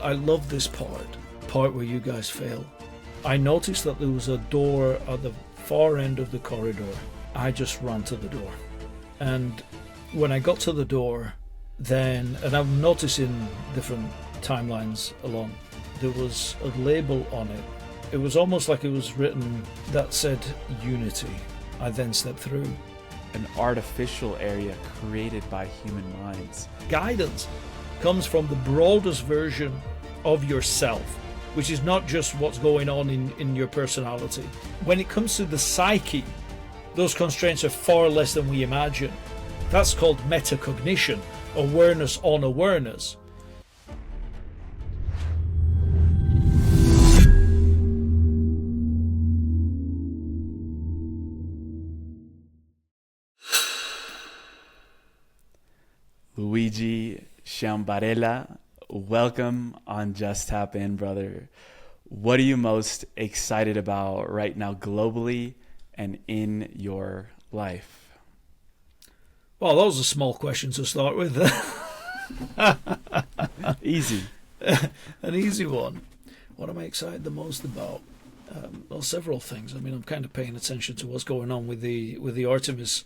I love this part where you guys fail. I noticed that there was a door at the far end of the corridor. I just ran to the door. And when I got to the door, then, and I'm noticing different timelines along, there was a label on it. It was almost like it was written that said Unity. I then stepped through. An artificial area created by human minds. Guidance comes from the broadest version of yourself, which is not just what's going on in your personality. When it comes to the psyche, those constraints are far less than we imagine. That's called metacognition, awareness on awareness. Luigi Sciambarella, welcome on Just Tap In, brother. What are you most excited about right now globally and in your life? Well, that was a small question to start with. Easy. An easy one. What am I excited the most about? Well, several things. I mean, I'm kind of paying attention to what's going on with the Artemis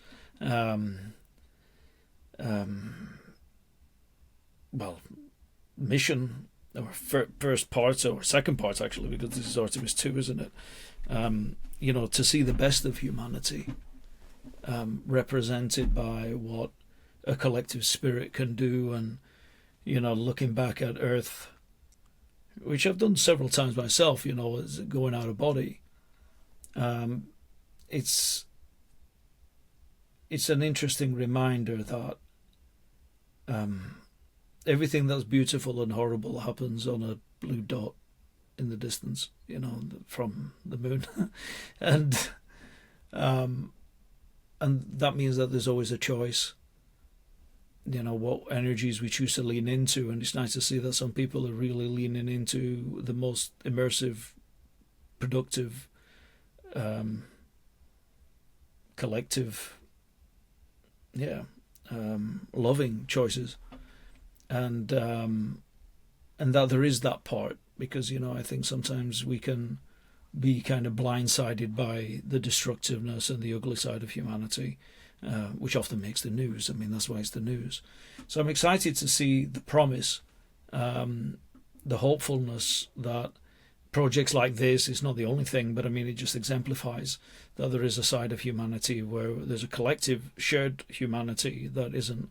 mission, or first parts, or second parts actually, because this is Artemis 2, isn't it? To see the best of humanity represented by what a collective spirit can do, and looking back at Earth, which I've done several times myself, as going out of body. It's an interesting reminder that everything that's beautiful and horrible happens on a blue dot in the distance, from the moon. and that means that there's always a choice, what energies we choose to lean into. And it's nice to see that some people are really leaning into the most immersive, productive, collective, loving choices. And that there is that part, because I think sometimes we can be kind of blindsided by the destructiveness and the ugly side of humanity, which often makes the news. I mean, that's why it's the news. So I'm excited to see the promise, the hopefulness that projects like this is not the only thing, but I mean, it just exemplifies that there is a side of humanity where there's a collective shared humanity that isn't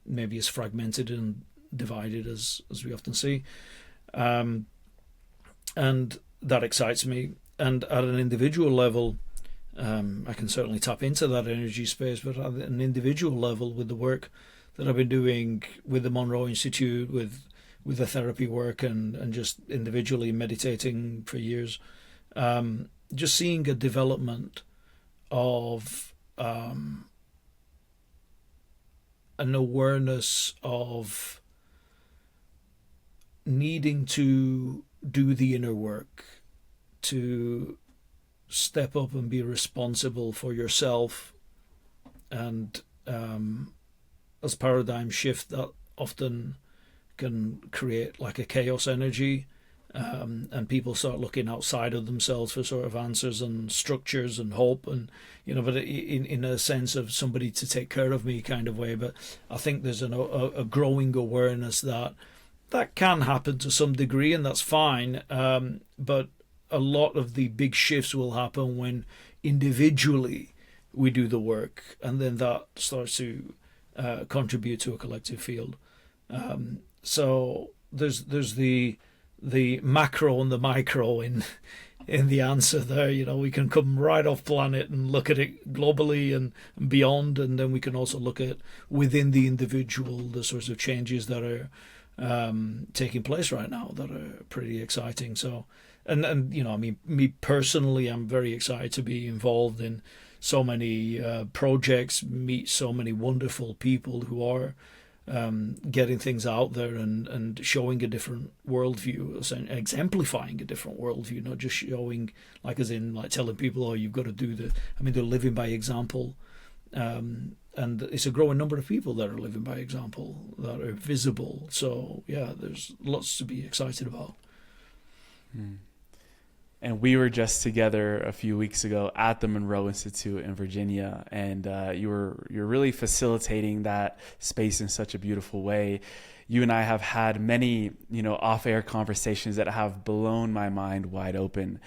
maybe as fragmented and divided as we often see, and that excites me. And at an individual level, I can certainly tap into that energy space, but at an individual level, with the work that I've been doing with the Monroe Institute, with the therapy work, and just individually meditating for years, just seeing a development of an awareness of needing to do the inner work, to step up and be responsible for yourself. And as paradigm shift, that often can create like a chaos energy, and people start looking outside of themselves for sort of answers and structures and hope, and but in a sense of somebody to take care of me kind of way. But I think there's a growing awareness that can happen to some degree, and that's fine, but a lot of the big shifts will happen when individually we do the work, and then that starts to contribute to a collective field. So there's the macro and the micro in the answer there. We can come right off planet and look at it globally and beyond, and then we can also look at within the individual the sorts of changes that are taking place right now that are pretty exciting. So and I mean, me personally, I'm very excited to be involved in so many projects, meet so many wonderful people who are getting things out there and showing a different worldview, exemplifying a different worldview, not just showing like as in like telling people, oh, you've got to do the. I mean, they're living by example, and and it's a growing number of people that are living by example, that are visible. So yeah, there's lots to be excited about. And we were just together a few weeks ago at the Monroe Institute in Virginia, and you're really facilitating that space in such a beautiful way. You and I have had many, off-air conversations that have blown my mind wide open.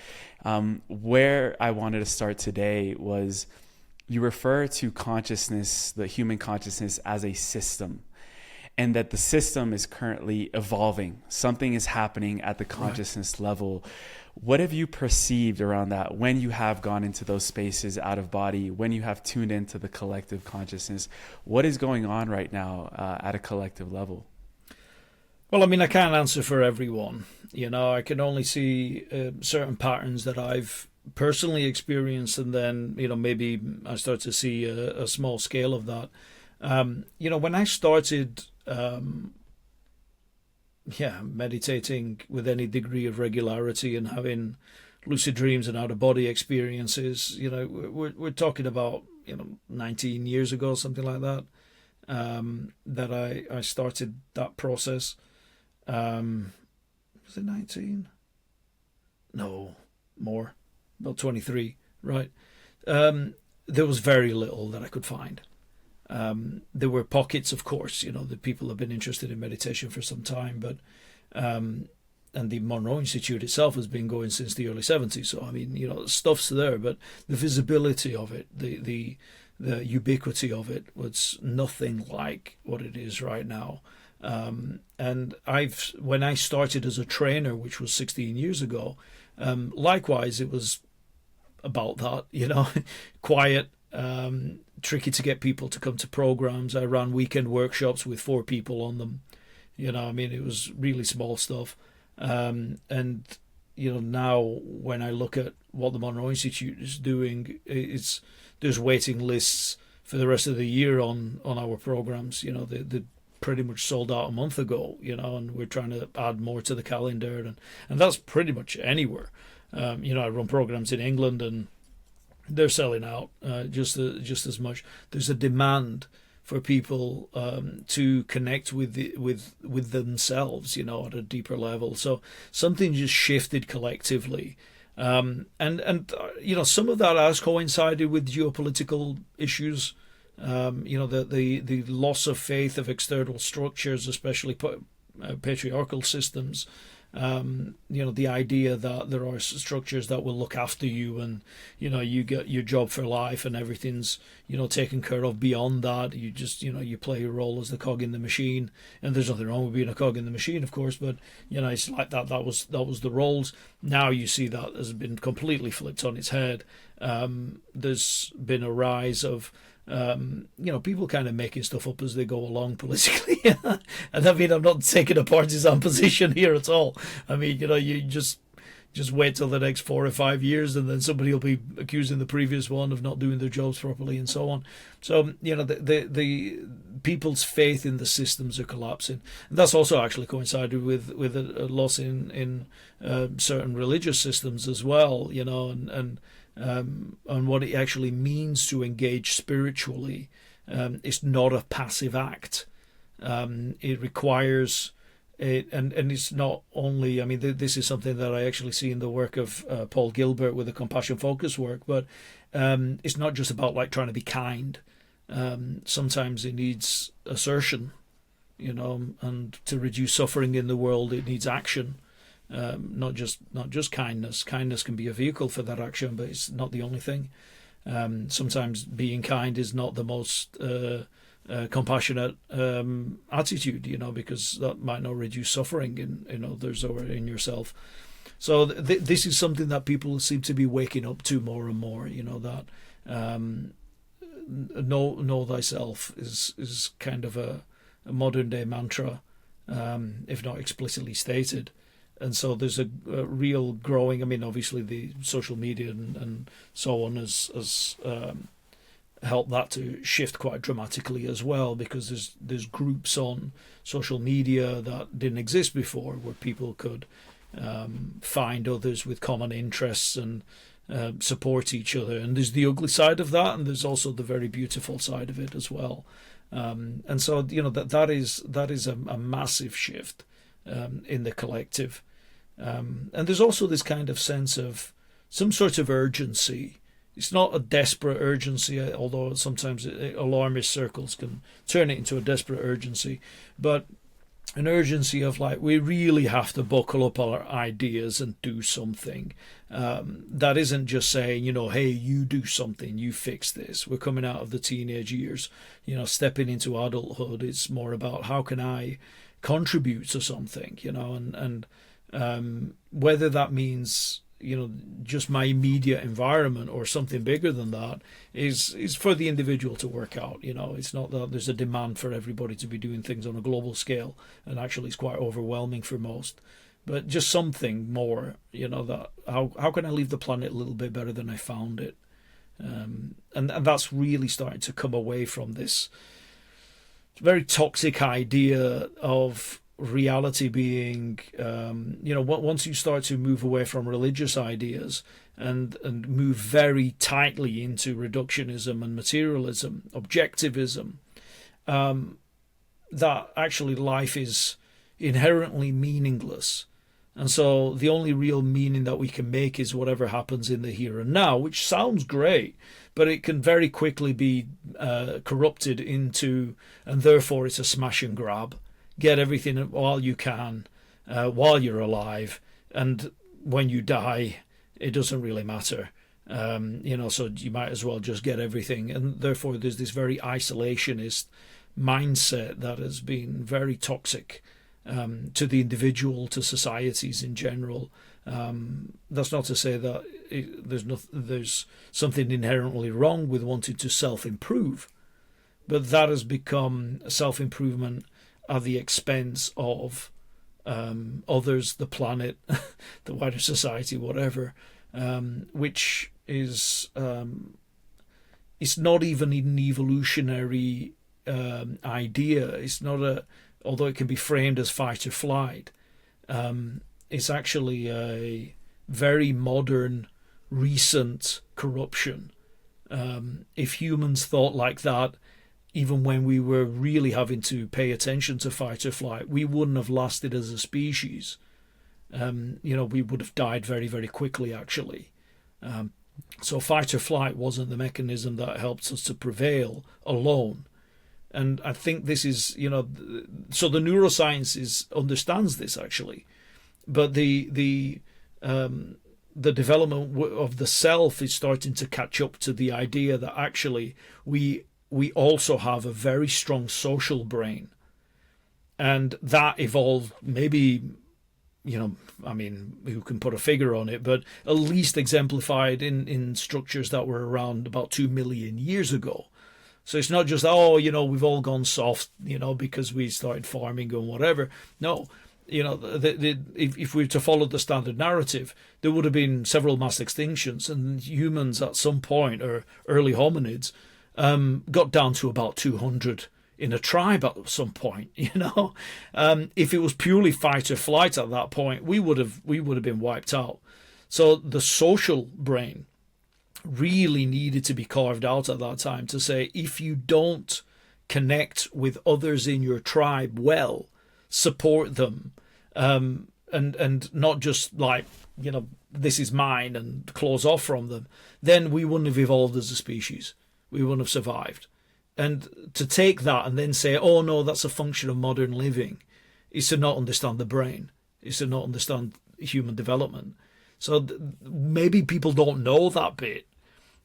Where I wanted to start today was, you refer to consciousness, the human consciousness, as a system, and that the system is currently evolving. Something is happening at the consciousness level. What have you perceived around that when you have gone into those spaces out of body, when you have tuned into the collective consciousness? What is going on right now at a collective level? Well, I mean, I can't answer for everyone. I can only see certain patterns that I've personally experienced, and then, maybe I start to see a small scale of that. When I started meditating with any degree of regularity and having lucid dreams and out-of-body experiences, we're talking about 19 years ago, something like that, that I started that process. Was it 19? No, more, about 23, right? There was very little that I could find. There were pockets, of course, the people have been interested in meditation for some time, but and the Monroe Institute itself has been going since the early 70s. So, I mean, stuff's there, but the visibility of it, the ubiquity of it was nothing like what it is right now. And when I started as a trainer, which was 16 years ago, likewise, it was about that, quiet, tricky to get people to come to programs. I ran weekend workshops with 4 people on them. It was really small stuff. And now when I look at what the Monroe Institute is doing, there's waiting lists for the rest of the year on our programs. They pretty much sold out a month ago, and we're trying to add more to the calendar, and that's pretty much anywhere. I run programs in England, and they're selling out just as much. There's a demand for people to connect with themselves, at a deeper level. So something just shifted collectively, and some of that has coincided with geopolitical issues. The loss of faith of external structures, especially patriarchal systems. The idea that there are structures that will look after you, and you get your job for life, and everything's taken care of beyond that. You just you play your role as the cog in the machine, and there's nothing wrong with being a cog in the machine, of course, but it's like that was the roles. Now you see that has been completely flipped on its head. There's been a rise of people kind of making stuff up as they go along politically. And I mean, I'm not taking a partisan position here at all. I mean, you just wait till the next 4 or 5 years, and then somebody will be accusing the previous one of not doing their jobs properly, and so on. So, the people's faith in the systems are collapsing. And that's also actually coincided with a loss in certain religious systems as well, and what it actually means to engage spiritually. It's not a passive act. It requires it, and it's not only. I mean, this is something that I actually see in the work of Paul Gilbert with the compassion focus work. But it's not just about trying to be kind. Sometimes it needs assertion, and to reduce suffering in the world, it needs action. Not just kindness. Kindness can be a vehicle for that action, but it's not the only thing. Sometimes being kind is not the most compassionate attitude, because that might not reduce suffering in others or in yourself. So this is something that people seem to be waking up to more and more. That know thyself is kind of a modern day mantra, if not explicitly stated. And so there's a real growing. I mean, obviously the social media and so on has helped that to shift quite dramatically as well, because there's groups on social media that didn't exist before, where people could find others with common interests and support each other. And there's the ugly side of that, and there's also the very beautiful side of it as well. And so, that is a massive shift in the collective. And there's also this kind of sense of some sort of urgency. It's not a desperate urgency, although sometimes alarmist circles can turn it into a desperate urgency, but an urgency of like, we really have to buckle up our ideas and do something. That isn't just saying, hey, you do something, you fix this. We're coming out of the teenage years, stepping into adulthood. It's more about how can I contribute to something, and whether that means just my immediate environment or something bigger than that is for the individual to work out. It's not that there's a demand for everybody to be doing things on a global scale, and actually it's quite overwhelming for most. But just something more, that how can I leave the planet a little bit better than I found it? And that's really starting to come away from this very toxic idea of reality being, once you start to move away from religious ideas and move very tightly into reductionism and materialism, objectivism, that actually life is inherently meaningless. And so the only real meaning that we can make is whatever happens in the here and now, which sounds great, but it can very quickly be corrupted into, and therefore it's a smash and grab. Get everything while you can, while you're alive, and when you die, it doesn't really matter. So you might as well just get everything. And therefore there's this very isolationist mindset that has been very toxic to the individual, to societies in general. That's not to say that there's something inherently wrong with wanting to self-improve, but that has become self-improvement at the expense of others, the planet, the wider society, whatever, which is it's not even an evolutionary idea. It's not although it can be framed as fight or flight, it's actually a very modern, recent corruption. If humans thought like that, even when we were really having to pay attention to fight or flight, we wouldn't have lasted as a species. We would have died very, very quickly, actually. So fight or flight wasn't the mechanism that helped us to prevail alone. And I think this is, so the neuroscience understands this, actually. But the development of the self is starting to catch up to the idea that actually we also have a very strong social brain, and that evolved maybe, who can put a figure on it, but at least exemplified in structures that were around about 2 million years ago. So it's not just, we've all gone soft, because we started farming and whatever. No, if we were to follow the standard narrative, there would have been several mass extinctions, and humans at some point, or early hominids, got down to about 200 in a tribe at some point. If it was purely fight or flight at that point, we would have been wiped out. So the social brain really needed to be carved out at that time to say, if you don't connect with others in your tribe well, support them, and not just like, this is mine and close off from them, then we wouldn't have evolved as a species. We wouldn't have survived. And to take that and then say, oh no, that's a function of modern living, is to not understand the brain, is to not understand human development. So maybe people don't know that bit,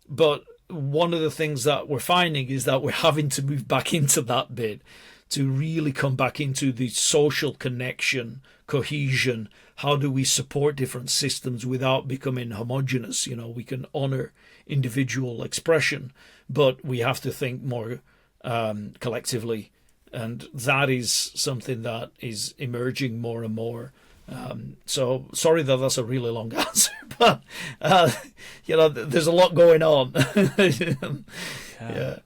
but one of the things that we're finding is that we're having to move back into that bit to really come back into the social connection, cohesion. How do we support different systems without becoming homogenous? We can honor individual expression, but we have to think more collectively. And that is something that is emerging more and more. So sorry that that's a really long answer, but there's a lot going on. Yeah.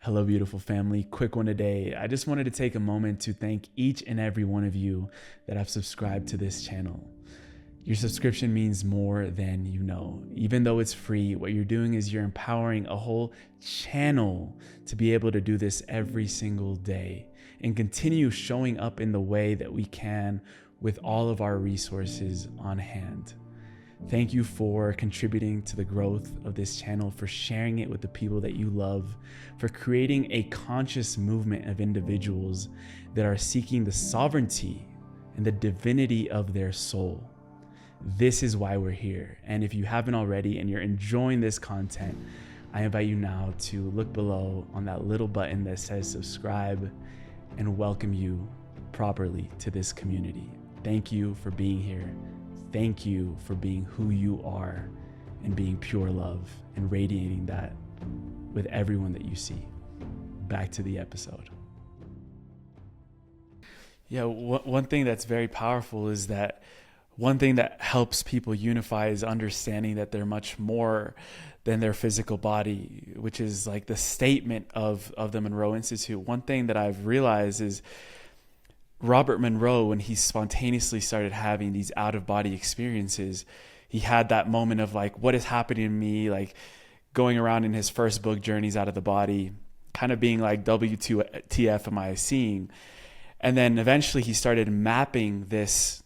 Hello, beautiful family. Quick one today. I just wanted to take a moment to thank each and every one of you that have subscribed to this channel. Your subscription means more than you know. Even though it's free, what you're doing is you're empowering a whole channel to be able to do this every single day and continue showing up in the way that we can with all of our resources on hand. Thank you for contributing to the growth of this channel, for sharing it with the people that you love, for creating a conscious movement of individuals that are seeking the sovereignty and the divinity of their soul. This is why we're here. And if you haven't already and you're enjoying this content, I invite you now to look below on that little button that says subscribe and welcome you properly to this community. Thank you for being here. Thank you for being who you are and being pure love and radiating that with everyone that you see. Back to the episode. Yeah, one thing that's very powerful is that one thing that helps people unify is understanding that they're much more than their physical body, which is like the statement of the Monroe Institute. One thing that I've realized is Robert Monroe, when he spontaneously started having these out-of-body experiences, he had that moment of like, what is happening to me? Like going around in his first book, Journeys Out of the Body, kind of being like, WTF am I seeing? And then eventually he started mapping this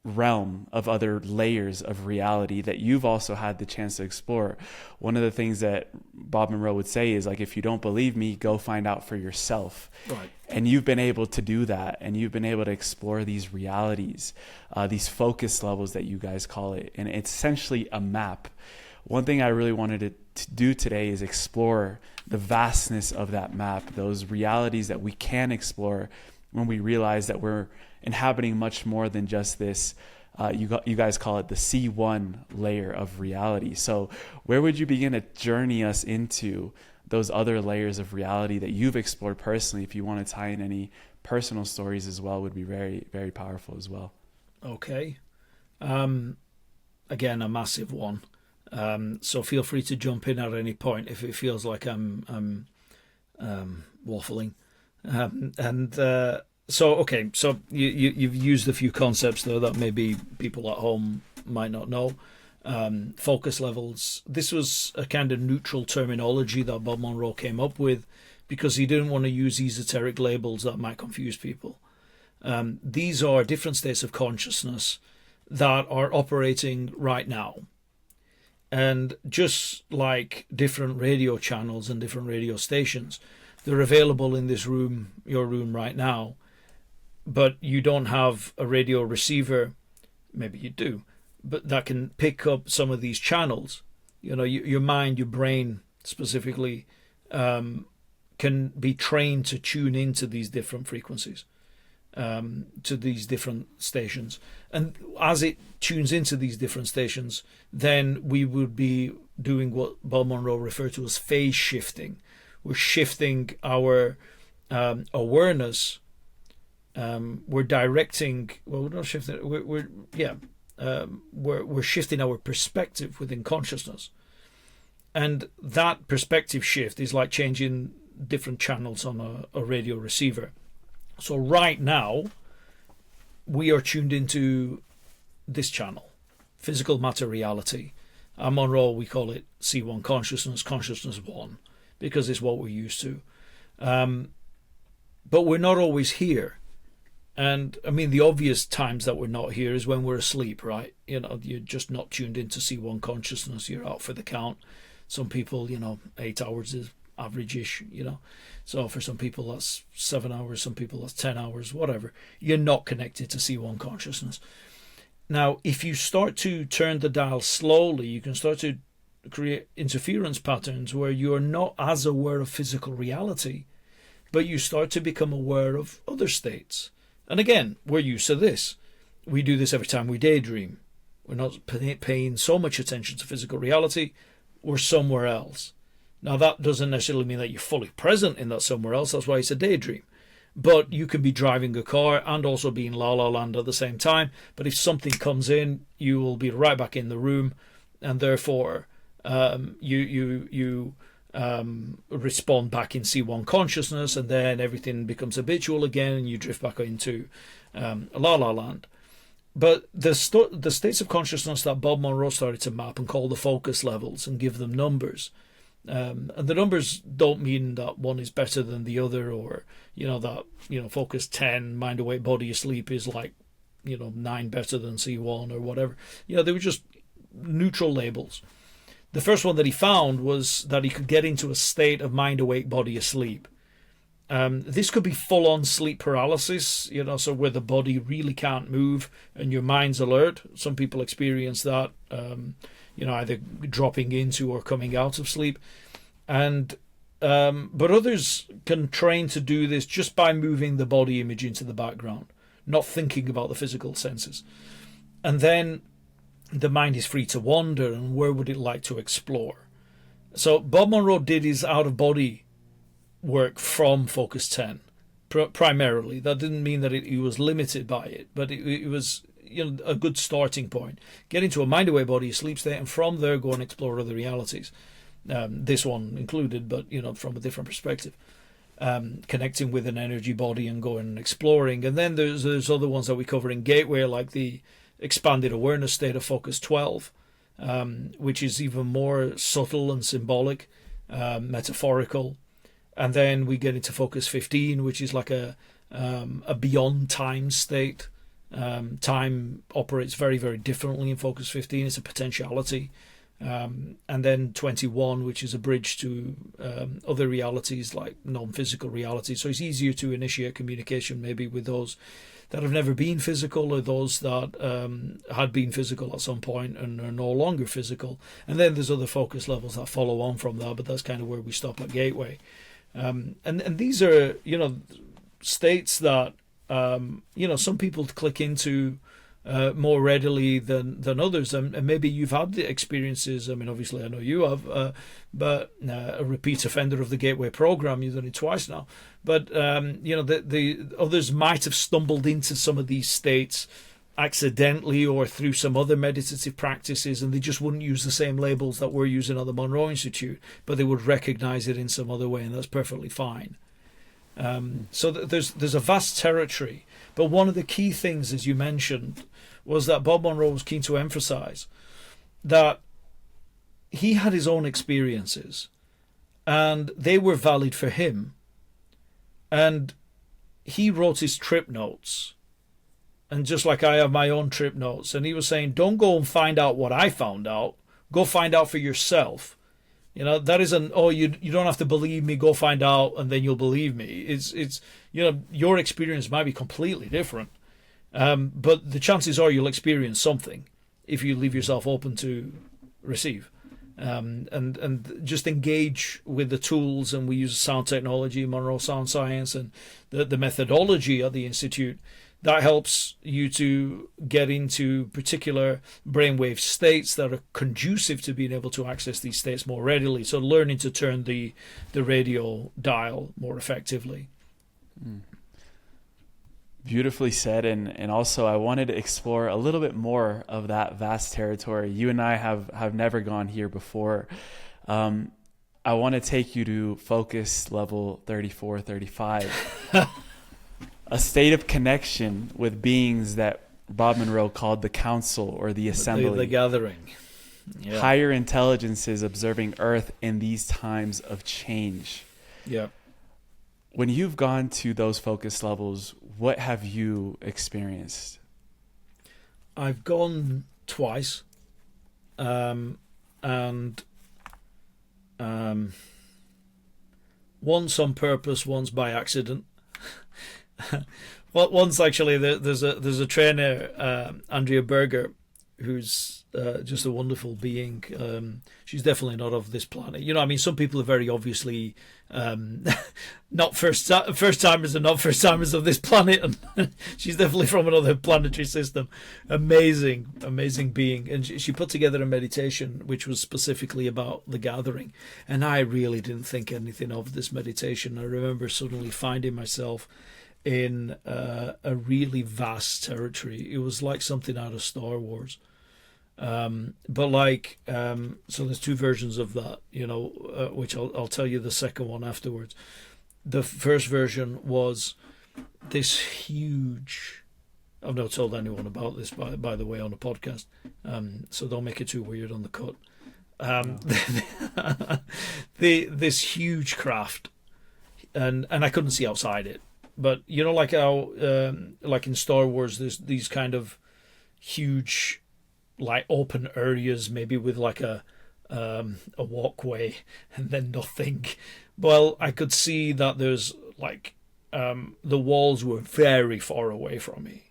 realm of other layers of reality that you've also had the chance to explore. One of the things that Bob Monroe would say is like, if you don't believe me, go find out for yourself. Right. And you've been able to do that, and you've been able to explore these realities, these focus levels that you guys call it. And it's essentially a map. One thing I really wanted to do today is explore the vastness of that map, those realities that we can explore when we realize that we're inhabiting much more than just this, you guys call it the C1 layer of reality. So where would you begin to journey us into those other layers of reality that you've explored personally? If you want to tie in any personal stories as well, would be very, very powerful as well. Okay. Again, a massive one. So feel free to jump in at any point if it feels like I'm waffling. So you've used a few concepts though that maybe people at home might not know. Focus levels. This was a kind of neutral terminology that Bob Monroe came up with because he didn't want to use esoteric labels that might confuse people. These are different states of consciousness that are operating right now. And just like different radio channels and different radio stations, they're available in this room, your room right now, but you don't have a radio receiver, maybe you do, but that can pick up some of these channels. You know, your mind, your brain specifically, can be trained to tune into these different frequencies, to these different stations. And as it tunes into these different stations, then we would be doing what Bob Monroe referred to as phase shifting. We're shifting our awareness. We're directing. Well, we're not shifting. We're shifting our perspective within consciousness, and that perspective shift is like changing different channels on a radio receiver. So right now, we are tuned into this channel, physical matter reality. At Monroe, we call it C1 consciousness, consciousness 1. Because it's what we're used to. But we're not always here. And I mean, the obvious times that we're not here is when we're asleep, right? You know, you're just not tuned into C1 consciousness. You're out for the count. Some people, 8 hours is average-ish, So for some people, that's 7 hours. Some people, that's 10 hours, whatever. You're not connected to C1 consciousness. Now, if you start to turn the dial slowly, you can start to create interference patterns where you're not as aware of physical reality, but you start to become aware of other states. And again, we're used to this. We do this every time we daydream. We're not paying so much attention to physical reality. We're somewhere else. Now, that doesn't necessarily mean that you're fully present in that somewhere else. That's why it's a daydream. But you can be driving a car and also be in La La Land at the same time. But if something comes in, you will be right back in the room, and therefore you respond back in C1 consciousness, and then everything becomes habitual again, and you drift back into La La Land. But the states of consciousness that Bob Monroe started to map and call the focus levels and give them numbers. And the numbers don't mean that one is better than the other, or focus 10, mind awake, body asleep is like 9 better than C1 or whatever. They were just neutral labels. The first one that he found was that he could get into a state of mind awake, body asleep. This could be full-on sleep paralysis, so where the body really can't move and your mind's alert. Some people experience that, either dropping into or coming out of sleep. But others can train to do this just by moving the body image into the background, not thinking about the physical senses. And then the mind is free to wander, and where would it like to explore? So Bob Monroe did his out-of-body work from Focus 10 primarily. That didn't mean that he was limited by it, but it was a good starting point. Get into a mind away, body asleep state, and from there go and explore other realities. This one included, but from a different perspective. Connecting with an energy body and going and exploring. And then there's other ones that we cover in Gateway, like the expanded awareness state of Focus 12, which is even more subtle and symbolic, metaphorical. And then we get into Focus 15, which is like a beyond time state. Time operates very, very differently in Focus 15. It's a potentiality. And then 21, which is a bridge to other realities like non-physical realities. So it's easier to initiate communication maybe with those that have never been physical, or those that had been physical at some point and are no longer physical. And then there's other focus levels that follow on from that, but that's kind of where we stop at Gateway. And these are, states that, some people click into more readily than others. And maybe you've had the experiences. I mean, obviously I know you have, but a repeat offender of the Gateway program, you've done it twice now. But, the others might have stumbled into some of these states accidentally or through some other meditative practices, and they just wouldn't use the same labels that we're using at the Monroe Institute, but they would recognize it in some other way, and that's perfectly fine. So there's a vast territory, but one of the key things, as you mentioned, was that Bob Monroe was keen to emphasize that he had his own experiences and they were valid for him, and he wrote his trip notes. And just like I have my own trip notes, and he was saying, don't go and find out what I found out. Go find out for yourself. That isn't, you don't have to believe me, go find out and then you'll believe me. It's your experience might be completely different. But the chances are you'll experience something if you leave yourself open to receive. And just engage with the tools, and we use sound technology, Monroe Sound Science, and the methodology at the Institute that helps you to get into particular brainwave states that are conducive to being able to access these states more readily. So learning to turn the radio dial more effectively. Beautifully said. And also I wanted to explore a little bit more of that vast territory. You and I have never gone here before. I want to take you to focus level 34, 35. A state of connection with beings that Bob Monroe called the council or the assembly. The gathering. Yeah. Higher intelligences observing Earth in these times of change. Yeah. When you've gone to those focus levels, what have you experienced? I've gone twice. And once on purpose, once by accident. Well, once actually, there's a trainer, Andrea Berger, who's just a wonderful being. She's definitely not of this planet. Some people are very obviously not first timers and not first timers of this planet, and she's definitely from another planetary system. Amazing being, and she put together a meditation which was specifically about the gathering, and I really didn't think anything of this meditation. I remember suddenly finding myself in a really vast territory. It was like something out of Star Wars. So there's two versions of that, which I'll tell you the second one afterwards. The first version was this huge I've not told anyone about this, by the way, on the podcast. So don't make it too weird on the cut. This huge craft, and I couldn't see outside it. But you know, like how like in Star Wars, there's these kind of huge, like open areas, maybe with like a walkway and then nothing. Well, I could see that there's like the walls were very far away from me.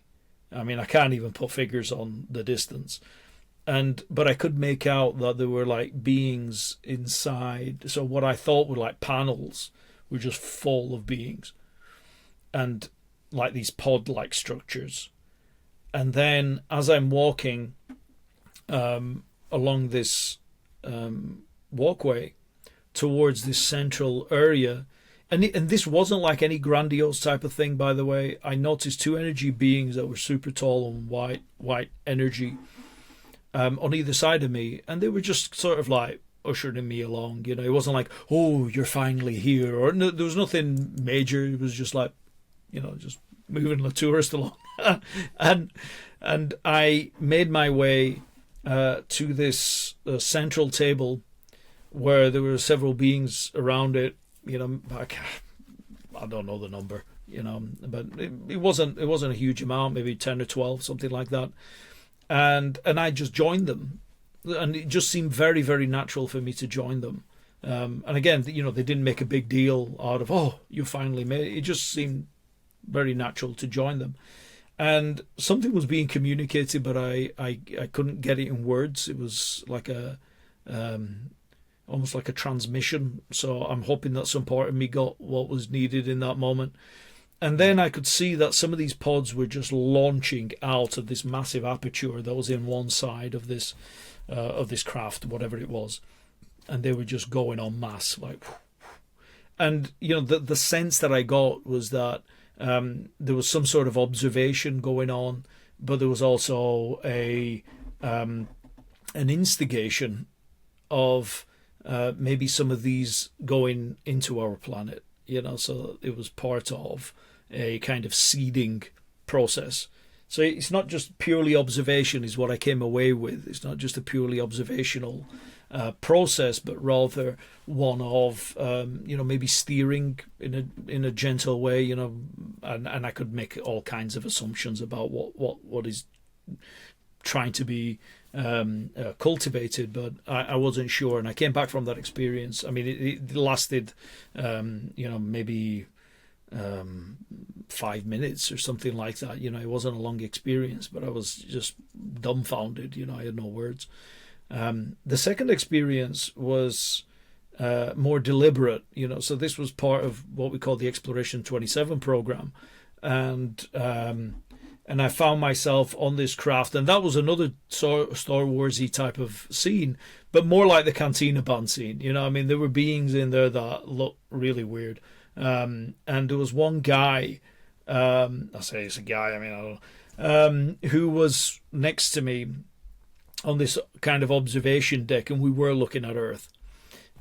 I mean, I can't even put figures on the distance. But I could make out that there were like beings inside. So what I thought were like panels were just full of beings, and like these pod-like structures. And then as I'm walking along this walkway towards this central area, and this wasn't like any grandiose type of thing, by the way. I noticed two energy beings that were super tall and white energy on either side of me, and they were just sort of like ushering me along. You know, it wasn't like, oh, you're finally here, or no, there was nothing major. It was just like, you know, just moving the tourist along. and I made my way to this central table where there were several beings around it. You know, I don't know the number, you know, but it wasn't a huge amount, maybe 10 or 12, something like that. And I just joined them, and it just seemed very, very natural for me to join them. And again, you know, they didn't make a big deal out of, oh, you finally made it. It just seemed very natural to join them. And something was being communicated, but I couldn't get it in words. It was like almost like a transmission. So I'm hoping that some part of me got what was needed in that moment. And then I could see that some of these pods were just launching out of this massive aperture that was in one side of this craft, whatever it was, and they were just going en masse, like. And you know, the sense that I got was that there was some sort of observation going on, but there was also an instigation of maybe some of these going into our planet. You know, so it was part of a kind of seeding process. So it's not just purely observation is what I came away with. It's not just a purely observational process, but rather one of you know, maybe steering in a gentle way. You know, and I could make all kinds of assumptions about what is trying to be cultivated, but I wasn't sure. And I came back from that experience. I mean, it lasted you know, maybe 5 minutes or something like that. You know, it wasn't a long experience, but I was just dumbfounded. You know, I had no words. The second experience was more deliberate. You know, so this was part of what we call the Exploration 27 program, and I found myself on this craft, and that was another Star Warsy type of scene, but more like the Cantina Band scene. You know, I mean, there were beings in there that looked really weird, and there was one guy. I say it's a guy. I mean, I don't know, who was next to me on this kind of observation deck, and we were looking at Earth,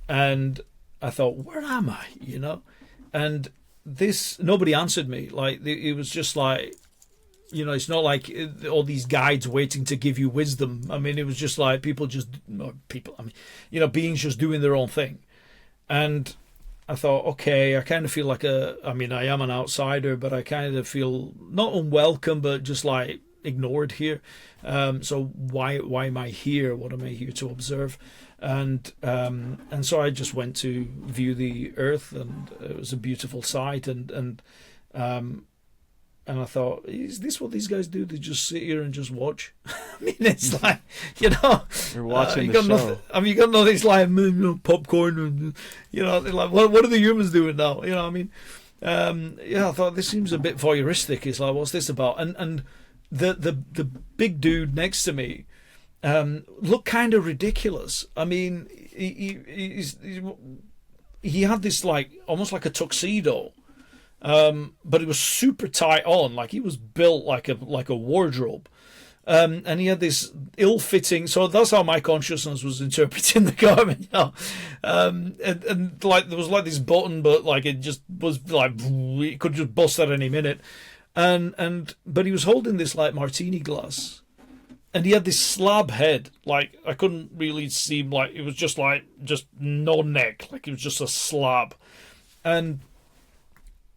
and I thought, where am I? You know, and nobody answered me. Like, it was just like. You know, it's not like all these guides waiting to give you wisdom. I mean, it was just like you know, beings just doing their own thing. And I thought, okay, I kind of feel like I am an outsider, but I kind of feel not unwelcome, but just like ignored here. So why am I here? What am I here to observe? And so I just went to view the Earth, and it was a beautiful sight. And I thought, is this what these guys do? They just sit here and just watch? I mean, it's like, you know, you're watching the show. You got all these like popcorn, and you know, like, what are the humans doing now? You know, I mean, I thought this seems a bit voyeuristic. It's like, what's this about? And the big dude next to me looked kind of ridiculous. I mean, he had this like almost like a tuxedo. But it was super tight on, like he was built like a wardrobe, and he had this ill-fitting. So that's how my consciousness was interpreting the garment, you know. And like there was like this button, but like it just was like it could just bust at any minute. But he was holding this like martini glass, and he had this slab head. Like, I couldn't really see, like, it was just no neck, like it was just a slab. And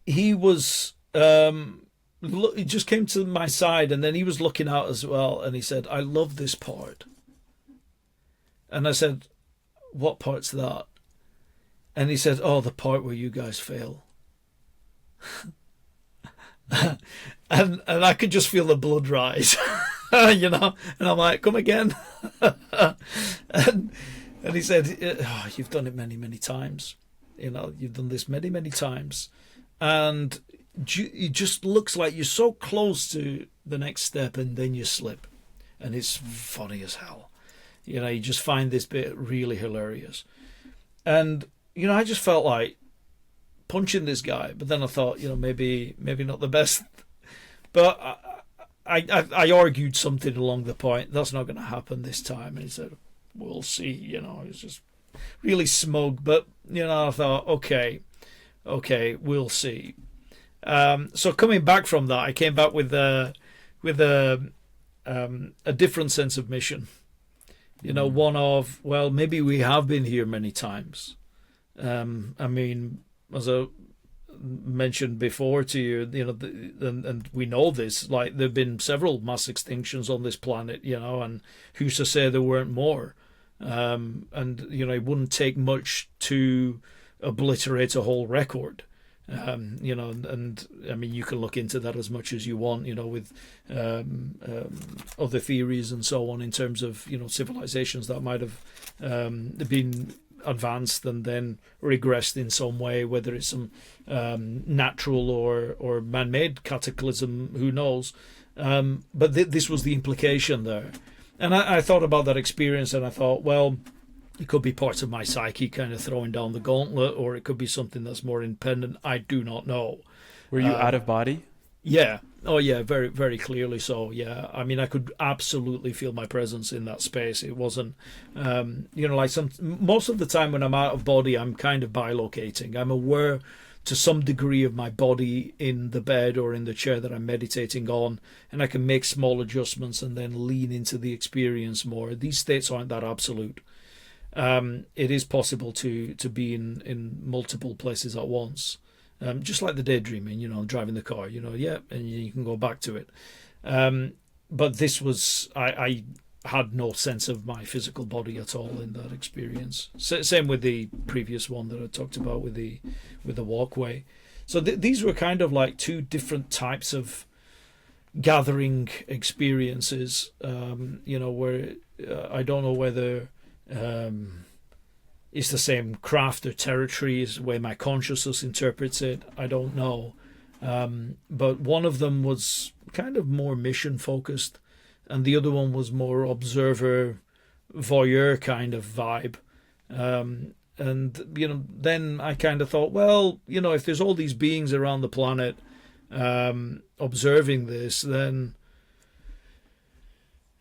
he was he just came to my side, and then he was looking out as well, and he said, "I love this part." And I said, "What part's that?" And he said, "Oh, the part where you guys fail." and I could just feel the blood rise. And I'm like, "Come again." and he said, "Oh, you've done it many, many times. You've done this many, many times, and it just looks like you're so close to the next step, and then you slip, and it's funny as hell. You just find this bit really hilarious." And I just felt like punching this guy, but then I thought, maybe not the best. But I argued something along the point, that's not going to happen this time. And he said, "We'll see." He was just really smug. But I thought, okay, we'll see. So coming back from that, I came back with a different sense of mission. One of, well, maybe we have been here many times. I mean, as I mentioned before to you, and we know this, like, there have been several mass extinctions on this planet, and who's to say there weren't more? And it wouldn't take much to obliterate a whole record. And I mean, you can look into that as much as you want, with other theories and so on, in terms of civilizations that might have been advanced and then regressed in some way, whether it's some natural or man-made cataclysm, who knows. But this was the implication there. And I thought about that experience, and I thought, well, it could be part of my psyche kind of throwing down the gauntlet, or it could be something that's more independent. I do not know. Were you out of body? Yeah. Oh, yeah, very, very clearly so, yeah. I mean, I could absolutely feel my presence in that space. It wasn't, like most of the time when I'm out of body, I'm kind of bilocating. I'm aware to some degree of my body in the bed or in the chair that I'm meditating on, and I can make small adjustments and then lean into the experience more. These states aren't that absolute. It is possible to be in multiple places at once. Just like the daydreaming, driving the car, and you can go back to it. But this was, I had no sense of my physical body at all in that experience. Same with the previous one that I talked about with the walkway. So these were kind of like two different types of gathering experiences, where I don't know whether it's the same craft or territory is the way my consciousness interprets it. I don't know. But one of them was kind of more mission focused, and the other one was more observer, voyeur kind of vibe. And then I kind of thought, well, if there's all these beings around the planet observing this, then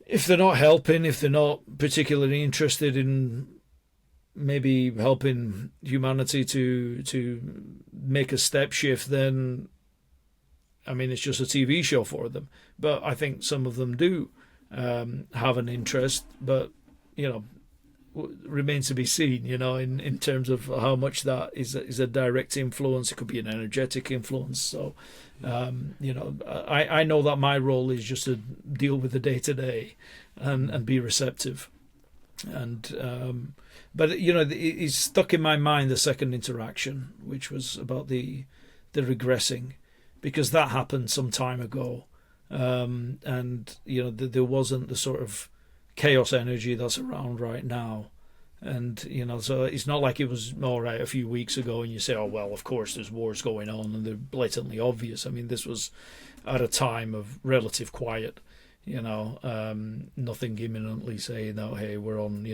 if they're not helping, if they're not particularly interested in maybe helping humanity to make a step shift, then I mean, it's just a TV show for them. But I think some of them do have an interest, but remains to be seen, in terms of how much that is a direct influence. It could be an energetic influence. So I know that my role is just to deal with the day-to-day and be receptive. And but it's stuck in my mind, the second interaction, which was about the regressing, because that happened some time ago, and there wasn't the sort of chaos energy that's around right now. And so it's not like it was all right a few weeks ago and you say, oh well, of course there's wars going on and they're blatantly obvious. I mean, this was at a time of relative quiet, nothing imminently saying that, hey, we're on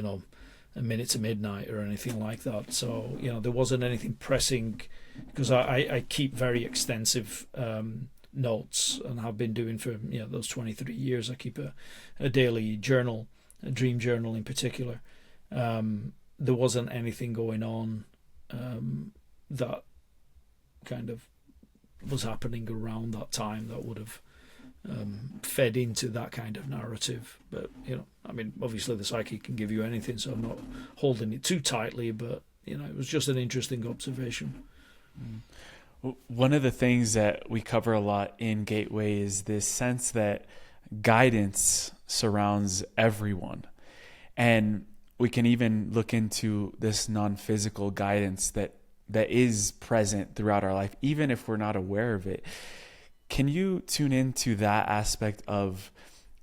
a minute to midnight or anything like that. So there wasn't anything pressing, because I keep very extensive notes, and have been doing for those 23 years. I keep a daily journal, a dream journal in particular. There wasn't anything going on that kind of was happening around that time that would have fed into that kind of narrative. But, I mean, obviously the psyche can give you anything, so I'm not holding it too tightly, but, it was just an interesting observation. One of the things that we cover a lot in Gateway is this sense that guidance surrounds everyone. And we can even look into this non-physical guidance that is present throughout our life, even if we're not aware of it. Can you tune into that aspect of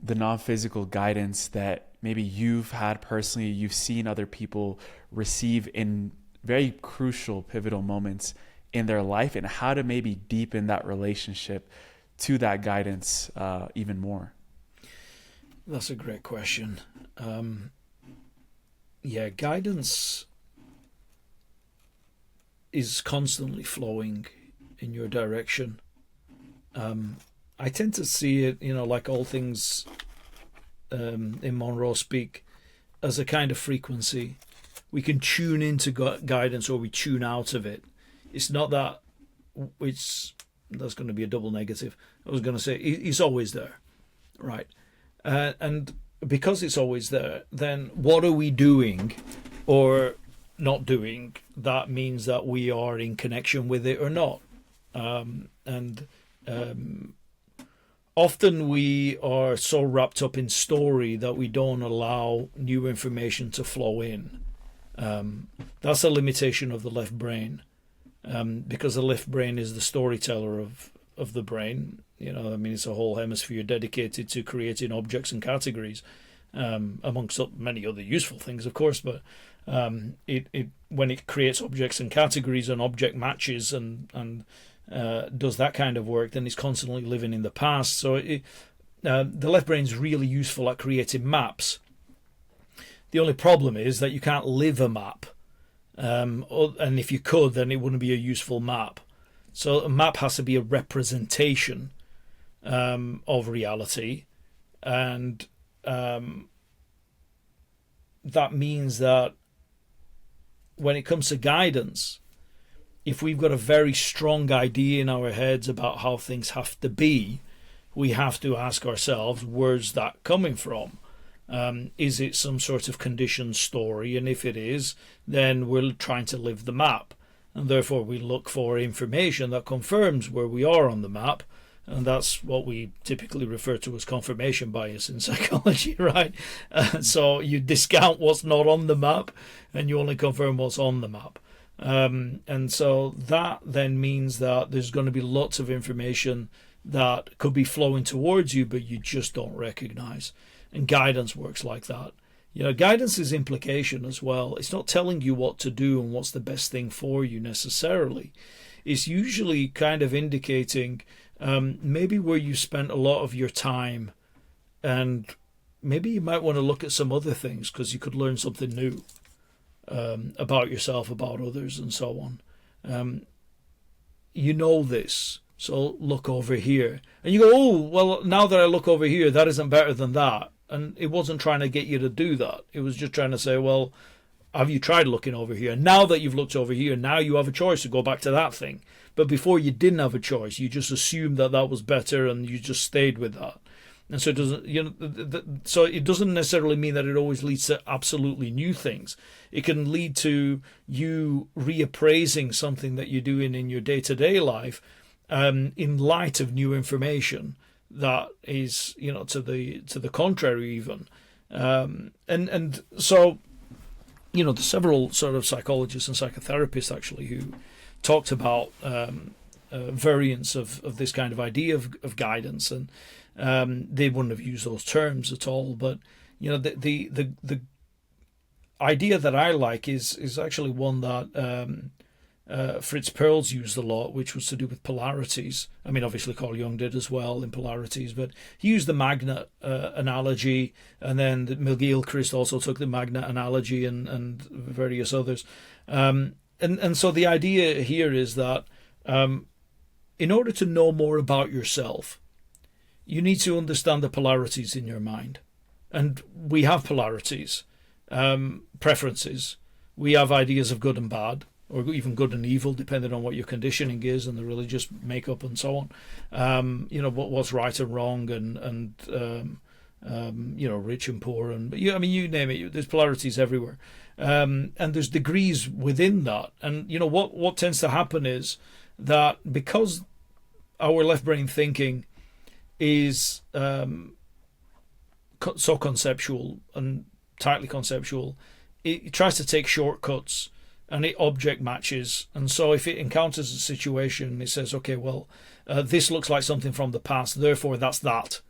the non-physical guidance that maybe you've had personally, you've seen other people receive in very crucial, pivotal moments in their life, and how to maybe deepen that relationship to that guidance even more? That's a great question. Guidance is constantly flowing in your direction. I tend to see it, like all things in Monroe speak, as a kind of frequency. We can tune into guidance or we tune out of it. It's not that that's going to be a double negative. I was going to say it's always there, right? And because it's always there, then what are we doing or not doing? That means that we are in connection with it or not. Often we are so wrapped up in story that we don't allow new information to flow in. That's a limitation of the left brain, because the left brain is the storyteller of the brain. It's a whole hemisphere dedicated to creating objects and categories, amongst many other useful things, of course. But when it creates objects and categories and object matches and does that kind of work, then it's constantly living in the past. So the left brain is really useful at creating maps. The only problem is that you can't live a map. And if you could, then it wouldn't be a useful map. So a map has to be a representation of reality. And that means that when it comes to guidance, if we've got a very strong idea in our heads about how things have to be, we have to ask ourselves, where's that coming from? Is it some sort of conditioned story? And if it is, then we're trying to live the map. And therefore we look for information that confirms where we are on the map. And that's what we typically refer to as confirmation bias in psychology, right? So you discount what's not on the map and you only confirm what's on the map. And so that then means that there's going to be lots of information that could be flowing towards you, but you just don't recognize. And guidance works like that. Guidance is implication as well. It's not telling you what to do and what's the best thing for you necessarily. It's usually kind of indicating maybe where you spent a lot of your time, and maybe you might want to look at some other things because you could learn something new about yourself, about others, and so on. This, so look over here. And you go, oh, well, now that I look over here, that isn't better than that. And it wasn't trying to get you to do that. It was just trying to say, well, have you tried looking over here? Now that you've looked over here, now you have a choice to go back to that thing. But before you didn't have a choice. You just assumed that was better and you just stayed with that. And so it doesn't, so it doesn't necessarily mean that it always leads to absolutely new things. It can lead to you reappraising something that you're doing in your day-to-day life in light of new information that is, to the contrary even. And so, there's several sort of psychologists and psychotherapists actually who talked about variants of this kind of idea of guidance, and they wouldn't have used those terms at all. But the idea that I like is actually one that Fritz Perls used a lot, which was to do with polarities. I mean, obviously Carl Jung did as well in Polarities, but he used the magnet analogy, and then McGill-Christ also took the magnet analogy and various others. And so the idea here is that in order to know more about yourself, you need to understand the polarities in your mind. And we have polarities, preferences. We have ideas of good and bad. or even good and evil, depending on what your conditioning is and the religious makeup and so on. What's right and wrong, and rich and poor, and you name it. There's polarities everywhere, and there's degrees within that. And what tends to happen is that because our left brain thinking is so conceptual and tightly conceptual, it tries to take shortcuts and it object matches. And so if it encounters a situation, it says, okay, well, this looks like something from the past, therefore that's that.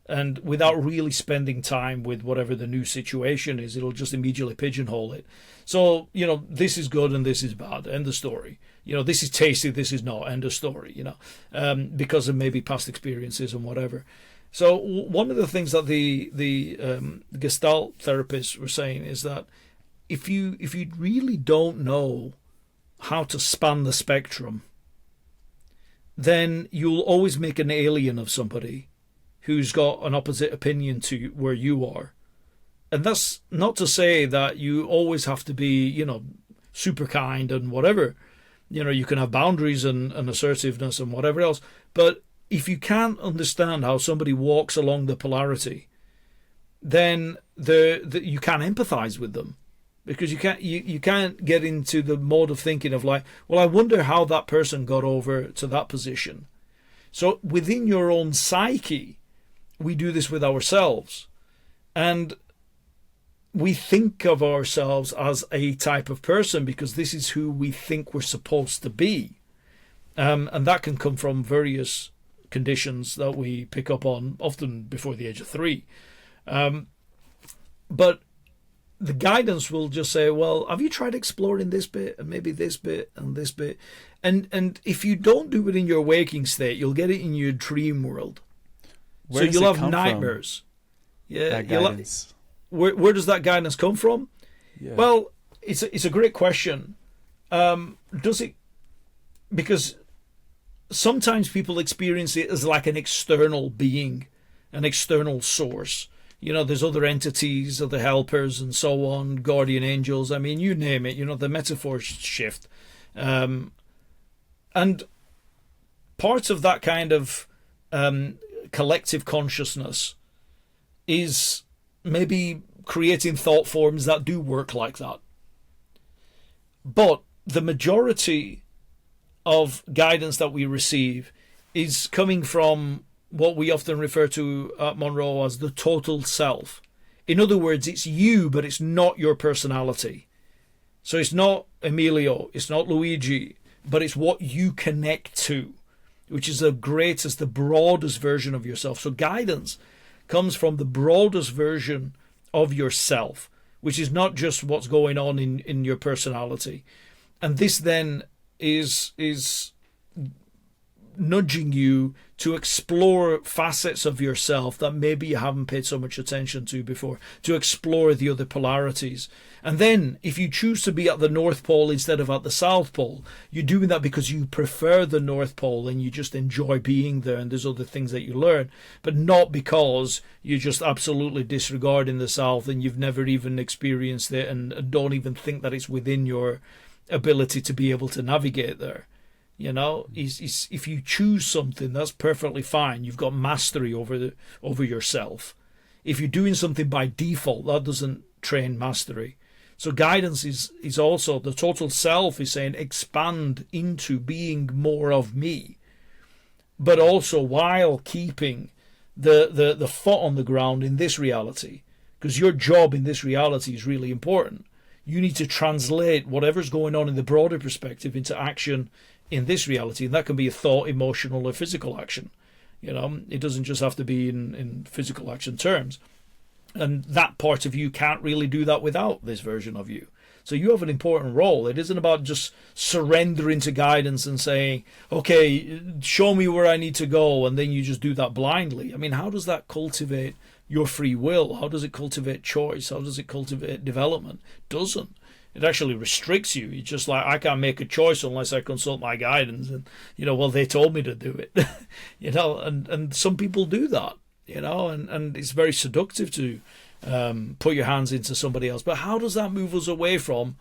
And without really spending time with whatever the new situation is, it'll just immediately pigeonhole it. So, this is good and this is bad, end of story. This is tasty, this is not, end of story, because of maybe past experiences and whatever. So one of the things that the Gestalt therapists were saying is that if you really don't know how to span the spectrum, then you'll always make an alien of somebody who's got an opposite opinion to where you are. And that's not to say that you always have to be, super kind and whatever. You can have boundaries and assertiveness and whatever else. But if you can't understand how somebody walks along the polarity, then you can't empathize with them, because you can't get into the mode of thinking of like, well, I wonder how that person got over to that position. So within your own psyche, we do this with ourselves, and we think of ourselves as a type of person because this is who we think we're supposed to be, and that can come from various conditions that we pick up on often before the age of 3. But the guidance will just say, well, have you tried exploring this bit and maybe this bit and this bit? And if you don't do it in your waking state, you'll get it in your dream world. So you'll have nightmares. Yeah, that guidance. Where does that guidance come from? Yeah. Well, it's a great question. Does it? Because sometimes people experience it as like an external being, an external source. There's other entities, other helpers, and so on, guardian angels. I mean, you name it. The metaphors shift, and parts of that kind of collective consciousness is maybe creating thought forms that do work like that. But the majority of guidance that we receive is coming from what we often refer to at Monroe as the total self. In other words, it's you, but it's not your personality. So it's not Emilio, it's not Luigi, but it's what you connect to, which is the greatest, the broadest version of yourself. So guidance comes from the broadest version of yourself, which is not just what's going on in your personality. And this then is nudging you to explore facets of yourself that maybe you haven't paid so much attention to before, to explore the other polarities. And then if you choose to be at the North Pole instead of at the South Pole, you're doing that because you prefer the North Pole and you just enjoy being there and there's other things that you learn, but not because you're just absolutely disregarding the South and you've never even experienced it and don't even think that it's within your ability to be able to navigate there. If you choose something, that's perfectly fine. You've got mastery over yourself. If you're doing something by default, that doesn't train mastery. So guidance is also, the total self is saying expand into being more of me, but also while keeping the foot on the ground in this reality, because your job in this reality is really important. You need to translate whatever's going on in the broader perspective into action in this reality, and that can be a thought, emotional, or physical action. It doesn't just have to be in physical action terms. And that part of you can't really do that without this version of you. So you have an important role. It isn't about just surrendering to guidance and saying, okay, show me where I need to go, and then you just do that blindly. I mean, how does that cultivate your free will? How does it cultivate choice? How does it cultivate development? It doesn't. It actually restricts you. It's just like, I can't make a choice unless I consult my guidance. And, well, they told me to do it. And some people do that, and it's very seductive to put your hands into somebody else. But how does that move us away from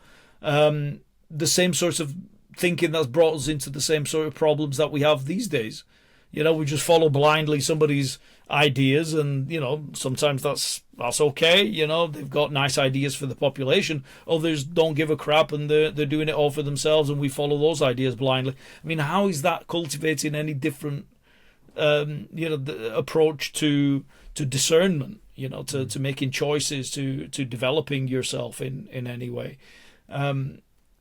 the same sorts of thinking that's brought us into the same sort of problems that we have these days. We just follow blindly somebody's ideas, and sometimes that's okay. They've got nice ideas for the population. Others don't give a crap, and they're doing it all for themselves, and we follow those ideas blindly. I mean, how is that cultivating any different the approach to discernment, to making choices, to developing yourself in any way?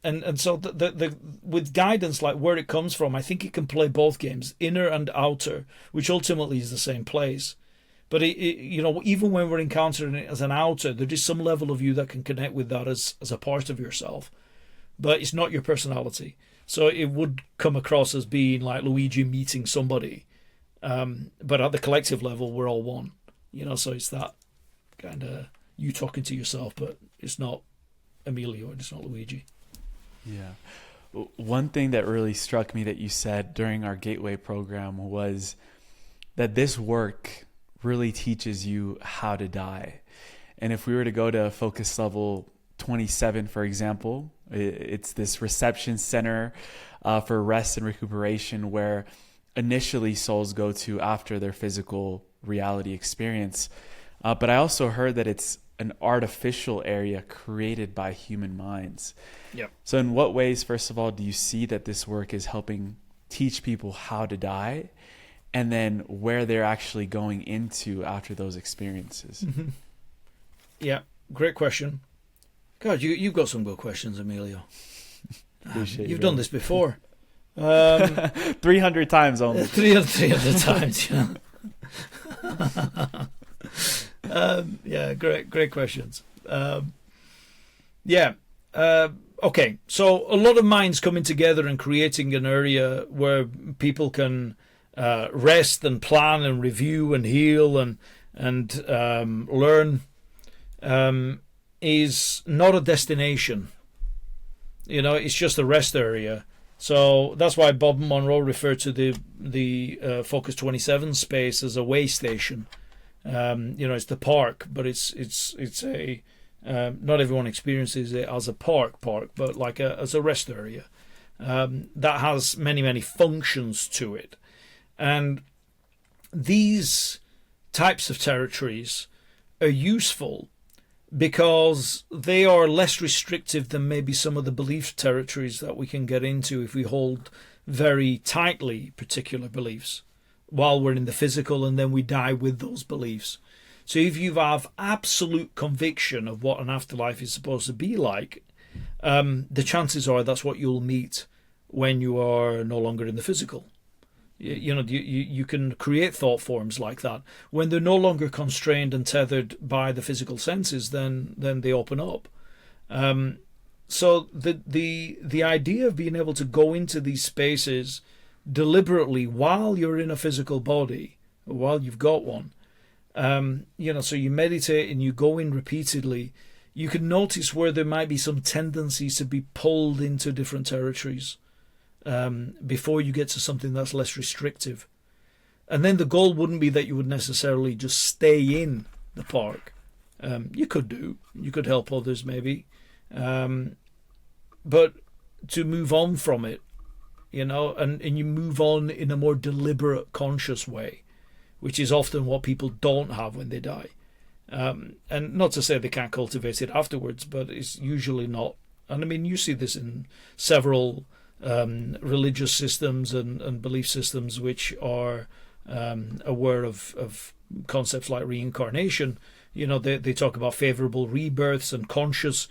And so the with guidance, like where it comes from, I think it can play both games, inner and outer, which ultimately is the same place. But even when we're encountering it as an outer, there is some level of you that can connect with that as a part of yourself, but it's not your personality. So it would come across as being like Luigi meeting somebody, but at the collective level, we're all one. So it's that kind of you talking to yourself, but it's not Emilio and it's not Luigi. Yeah. One thing that really struck me that you said during our Gateway program was that this work really teaches you how to die. And if we were to go to focus level 27, for example, it's this reception center for rest and recuperation where initially souls go to after their physical reality experience. But I also heard that it's an artificial area created by human minds. Yep. So in what ways, first of all, do you see that this work is helping teach people how to die, and then where they're actually going into after those experiences? Mm-hmm. Yeah, great question. God, you've got some good questions, Emilio. You've done this before. 300 times only. 300 times, yeah, great questions. Okay, so a lot of minds coming together and creating an area where people can rest and plan and review and heal and learn is not a destination. It's just a rest area. So that's why Bob Monroe referred to the Focus 27 space as a way station. It's the park, but it's a not everyone experiences it as a park, but like as a rest area that has many functions to it. And these types of territories are useful because they are less restrictive than maybe some of the belief territories that we can get into if we hold very tightly particular beliefs while we're in the physical, and then we die with those beliefs. So if you have absolute conviction of what an afterlife is supposed to be like, the chances are that's what you'll meet when you are no longer in the physical. You can create thought forms like that. When they're no longer constrained and tethered by the physical senses, then they open up. So the idea of being able to go into these spaces deliberately while you're in a physical body, while you've got one, so you meditate and you go in repeatedly, you can notice where there might be some tendencies to be pulled into different territories before you get to something that's less restrictive. And then the goal wouldn't be that you would necessarily just stay in the park. You could help others maybe, but to move on from it, and you move on in a more deliberate, conscious way, which is often what people don't have when they die. And not to say they can't cultivate it afterwards, but it's usually not. And I mean, you see this in several religious systems and belief systems which are aware of concepts like reincarnation. They talk about favorable rebirths and conscious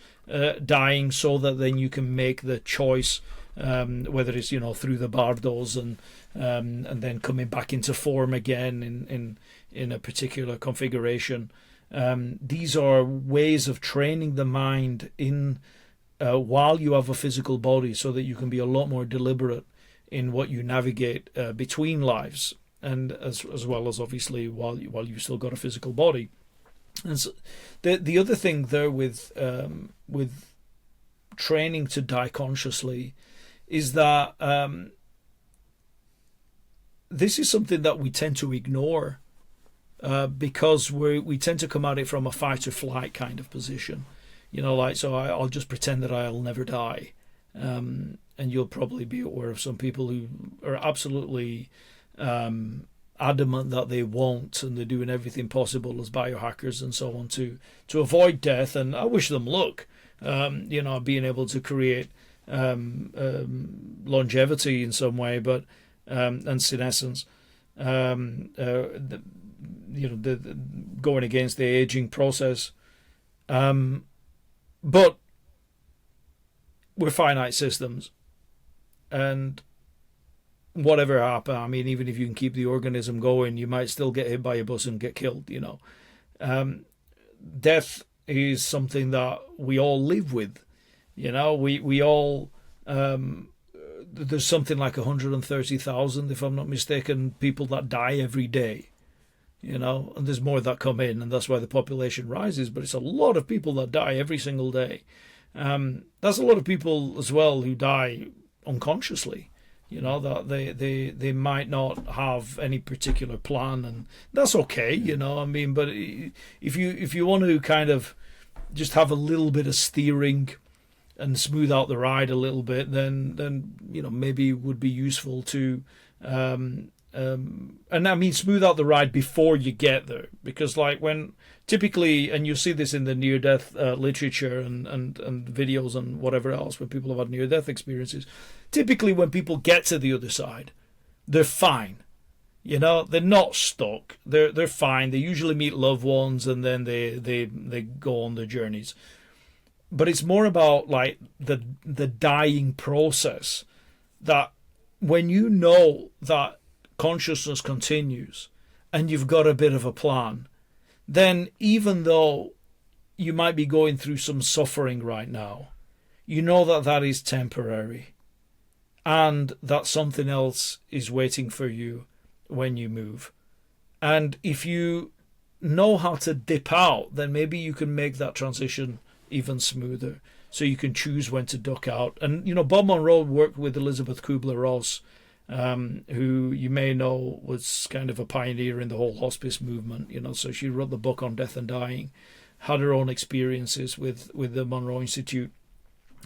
dying, so that then you can make the choice, whether it's through the bardos and then coming back into form again in a particular configuration. These are ways of training the mind in while you have a physical body, so that you can be a lot more deliberate in what you navigate between lives, and as well as obviously while you still got a physical body. And so the other thing there with training to die consciously is that this is something that we tend to ignore because we tend to come at it from a fight or flight kind of position. So I'll just pretend that I'll never die, And you'll probably be aware of some people who are absolutely adamant that they won't, and they're doing everything possible as biohackers and so on to avoid death. And I wish them luck, being able to create longevity in some way, but and senescence, going against the aging process. But we're finite systems, and whatever happens, I mean, even if you can keep the organism going, you might still get hit by a bus and get killed, Death is something that we all live with, we all, there's something like 130,000, if I'm not mistaken, people that die every day, and there's more that come in, and that's why the population rises, but it's a lot of people that die every single day. That's a lot of people as well who die unconsciously, that they might not have any particular plan, and that's okay, but if you want to kind of just have a little bit of steering and smooth out the ride a little bit, then maybe it would be useful to and I mean smooth out the ride before you get there, because like when typically, and you see this in the near-death literature and videos and whatever else, when people have had near-death experiences, typically when people get to the other side, they're fine. They're not stuck. They're fine. They usually meet loved ones, and then they go on their journeys. But it's more about like the dying process, that when you know that consciousness continues and you've got a bit of a plan, then even though you might be going through some suffering right now, you know that that is temporary, and that something else is waiting for you when you move. And if you know how to dip out, then maybe you can make that transition even smoother, so you can choose when to duck out. And Bob Monroe worked with Elizabeth Kubler-Ross, who you may know was kind of a pioneer in the whole hospice movement. So she wrote the book on death and dying, had her own experiences with the Monroe Institute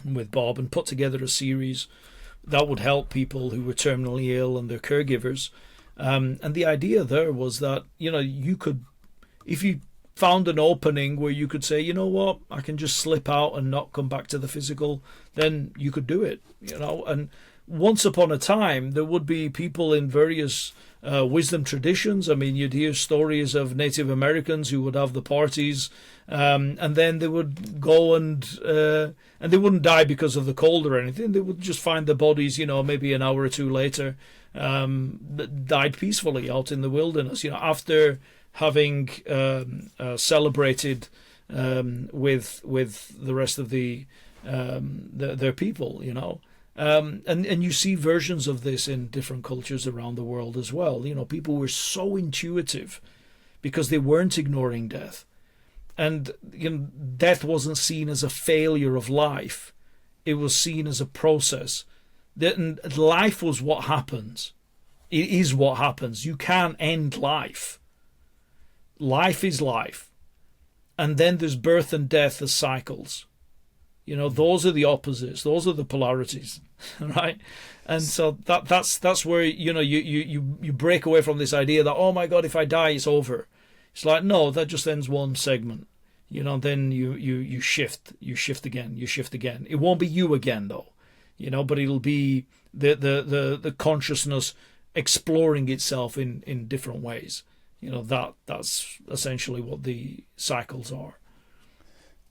and with Bob, and put together a series that would help people who were terminally ill and their caregivers. And the idea there was that you could, if you found an opening where you could say, you know what, I can just slip out and not come back to the physical, then you could do it. And once upon a time, there would be people in various wisdom traditions. I mean, you'd hear stories of Native Americans who would have the parties, and then they would go and they wouldn't die because of the cold or anything. They would just find the bodies, maybe an hour or two later, died peacefully out in the wilderness, after having celebrated with the rest of their people, And you see versions of this in different cultures around the world as well. People were so intuitive because they weren't ignoring death. And death wasn't seen as a failure of life. It was seen as a process. And life was what happens. It is what happens. You can't end life. Life is life. And then there's birth and death as cycles. Those are the opposites. Those are the polarities, right? And so that's where you break away from this idea that, oh my God, if I die, it's over. It's like, no, that just ends one segment. Then you shift again. It won't be you again though, but it'll be the consciousness exploring itself in different ways. That's essentially what the cycles are.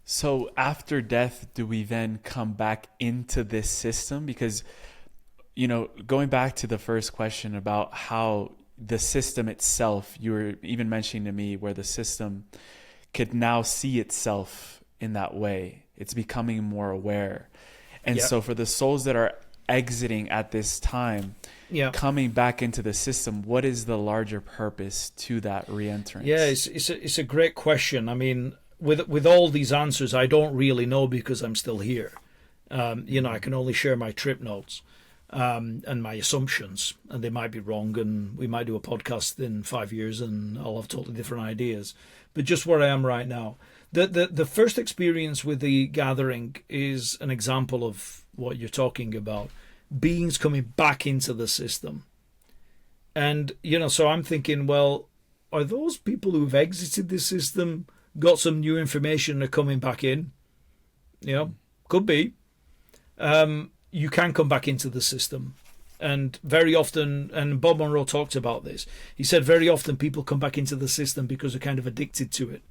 So after death, do we then come back into this system? Because, going back to the first question about how the system itself, you were even mentioning to me where the system could now see itself in that way. It's becoming more aware. And so for the souls that are exiting at this time, coming back into the system, what is the larger purpose to that reentrance? Yeah, it's a great question. I mean, with all these answers, I don't really know because I'm still here. I can only share my trip notes and my assumptions, and they might be wrong, and we might do a podcast in 5 years and I'll have totally different ideas. But just where I am right now, The first experience with the gathering is an example of what you're talking about. Beings coming back into the system. And, so I'm thinking, well, are those people who've exited the system, got some new information, and are coming back in? Could be. You can come back into the system. And very often, and Bob Monroe talked about this, he said very often people come back into the system because they're kind of addicted to it.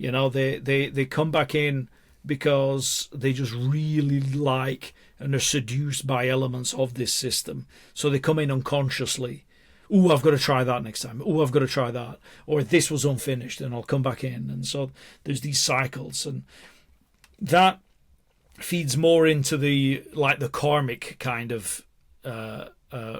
They come back in because they just really like and are seduced by elements of this system. So they come in unconsciously. Oh, I've got to try that next time. Oh, I've got to try that. Or this was unfinished and I'll come back in. And so there's these cycles. And that feeds more into the karmic kind of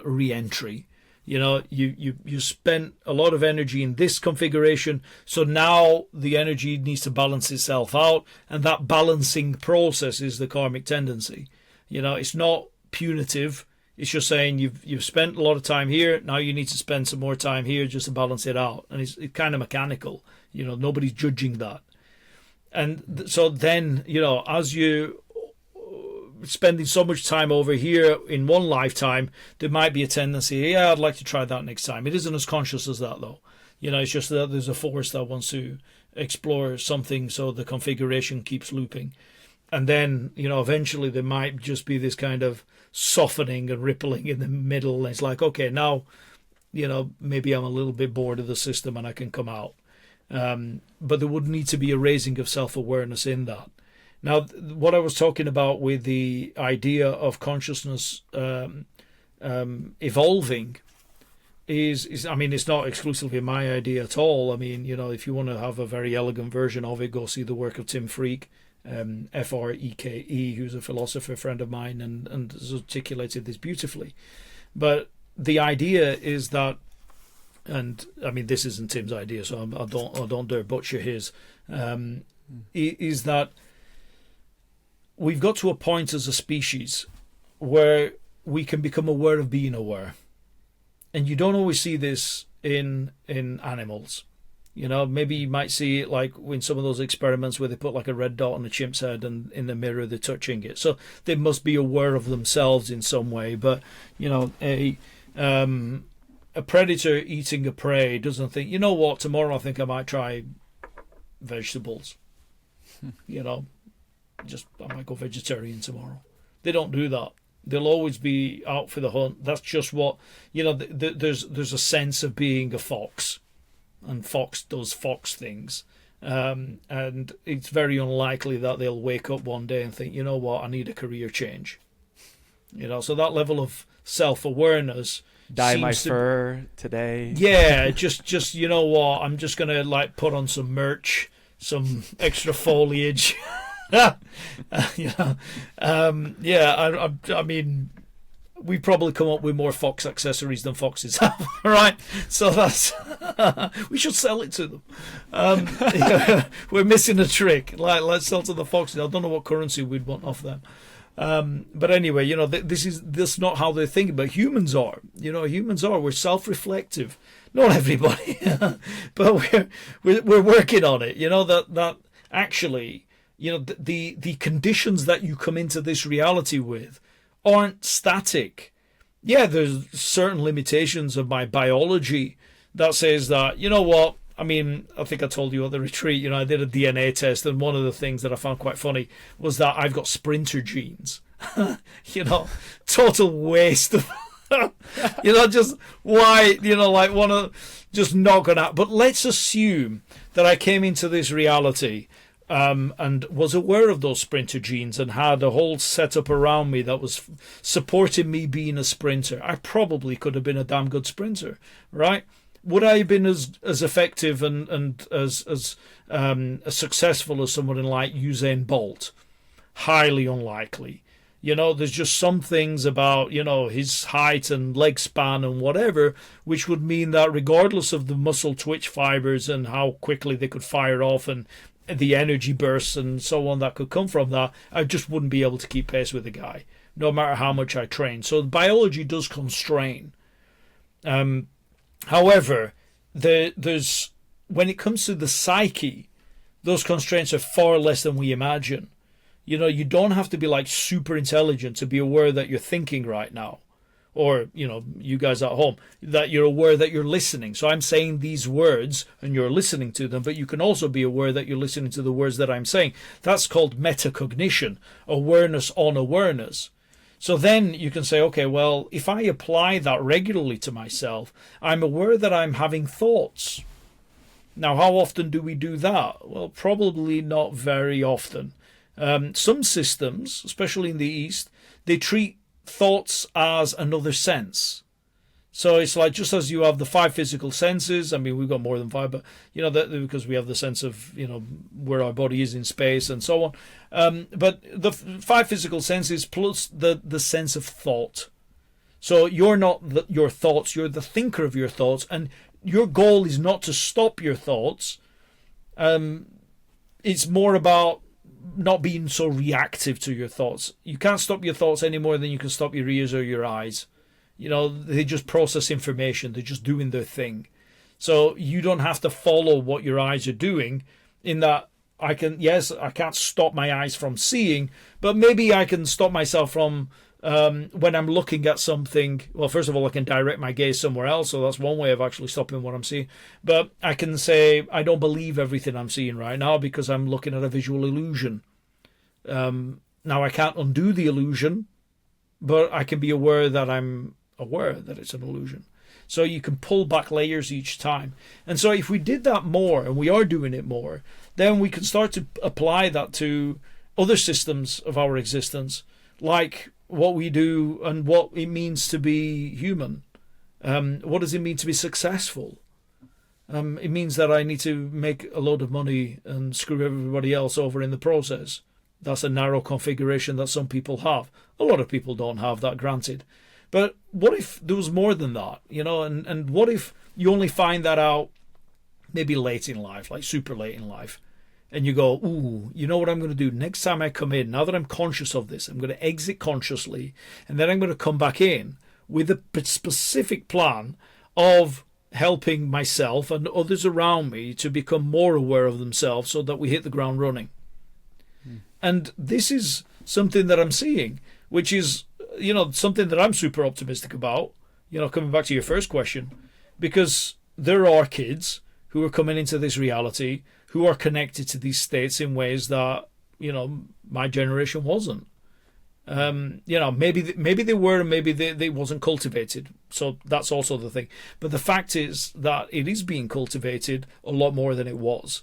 re-entry. You spent a lot of energy in this configuration, so now the energy needs to balance itself out, and that balancing process is the karmic tendency. It's not punitive. It's just saying you've spent a lot of time here, now you need to spend some more time here just to balance it out. And it's kind of mechanical. Nobody's judging that. And so then, as you spending so much time over here in one lifetime, there might be a tendency, I'd like to try that next time. It isn't as conscious as that, though. It's just that there's a force that wants to explore something, so the configuration keeps looping. And then, eventually there might just be this kind of softening and rippling in the middle. And it's like, okay, now, maybe I'm a little bit bored of the system and I can come out. But there would need to be a raising of self-awareness in that. Now, what I was talking about with the idea of consciousness evolving is, it's not exclusively my idea at all. If you want to have a very elegant version of it, go see the work of Tim Freke, Freke, who's a philosopher friend of mine and has articulated this beautifully. But the idea is that, and this isn't Tim's idea, so I don't dare butcher his, is that we've got to a point as a species where we can become aware of being aware. And you don't always see this in animals. Maybe you might see it like in some of those experiments where they put like a red dot on a chimp's head and in the mirror they're touching it. So they must be aware of themselves in some way. But, a predator eating a prey doesn't think, tomorrow I think I might try vegetables. I might go vegetarian tomorrow. They don't do that. They'll always be out for the hunt. That's just what, there's a sense of being a fox, and fox does fox things. And it's very unlikely that they'll wake up one day and think, I need a career change. So that level of self-awareness. Dye my fur today. Yeah, just I'm just going to put on some merch, some extra foliage. We probably come up with more fox accessories than foxes have, right? So that's we should sell it to them. We're missing a trick. Let's sell to the foxes. I don't know what currency we'd want off them. But anyway, this is not how they're thinking. But humans are. We're self-reflective. Not everybody, but we're working on it. That actually. The conditions that you come into this reality with aren't static. Yeah, there's certain limitations of my biology that says that, I think I told you at the retreat, I did a DNA test, and one of the things that I found quite funny was that I've got sprinter genes. Total waste of, just why, want to just knock on out. But let's assume that I came into this reality and was aware of those sprinter genes and had a whole setup around me that was supporting me being a sprinter. I probably could have been a damn good sprinter, right? Would I have been as effective and as successful as someone like Usain Bolt? Highly unlikely. There's just some things about, his height and leg span and whatever, which would mean that regardless of the muscle twitch fibers and how quickly they could fire off and the energy bursts and so on that could come from that, I just wouldn't be able to keep pace with the guy, no matter how much I train. So biology does constrain. However, there's when it comes to the psyche, Those constraints are far less than we imagine. You don't have to be like super intelligent to be aware that you're thinking right now. Or, you guys at home, that you're aware that you're listening. So I'm saying these words and you're listening to them, but you can also be aware that you're listening to the words that I'm saying. That's called metacognition, awareness on awareness. So then you can say, okay, well, if I apply that regularly to myself, I'm aware that I'm having thoughts. Now, how often do we do that? Well, probably not very often. Some systems, especially in the East, they treat thoughts as another sense. So it's like, just as you have the 5 physical senses, I mean, we've got more than 5, but, because we have the sense of, where our body is in space and so on. But the 5 physical senses plus the sense of thought. So you're not your thoughts, you're the thinker of your thoughts, and your goal is not to stop your thoughts. It's more about not being so reactive to your thoughts. You can't stop your thoughts any more than you can stop your ears or your eyes. They just process information. They're just doing their thing. So you don't have to follow what your eyes are doing, in that I can't stop my eyes from seeing, but maybe I can stop myself from, when I'm looking at something. Well, first of all, I can direct my gaze somewhere else. So that's one way of actually stopping what I'm seeing. But I can say, I don't believe everything I'm seeing right now because I'm looking at a visual illusion. Now, I can't undo the illusion, but I can be aware that I'm aware that it's an illusion. So you can pull back layers each time. And so if we did that more, and we are doing it more, then we can start to apply that to other systems of our existence, like what we do and what it means to be human. What does it mean to be successful? It means that I need to make a load of money and screw everybody else over in the process. That's a narrow configuration that some people have. A lot of people don't have that, granted. But what if there was more than that, and what if you only find that out maybe late in life, like super late in life, and you go, ooh, you know what I'm going to do? Next time I come in, now that I'm conscious of this, I'm going to exit consciously, and then I'm going to come back in with a specific plan of helping myself and others around me to become more aware of themselves so that we hit the ground running. And this is something that I'm seeing, which is, something that I'm super optimistic about, coming back to your first question, because there are kids who are coming into this reality who are connected to these states in ways that, my generation wasn't. Maybe they were, and maybe they wasn't cultivated. So that's also the thing. But the fact is that it is being cultivated a lot more than it was.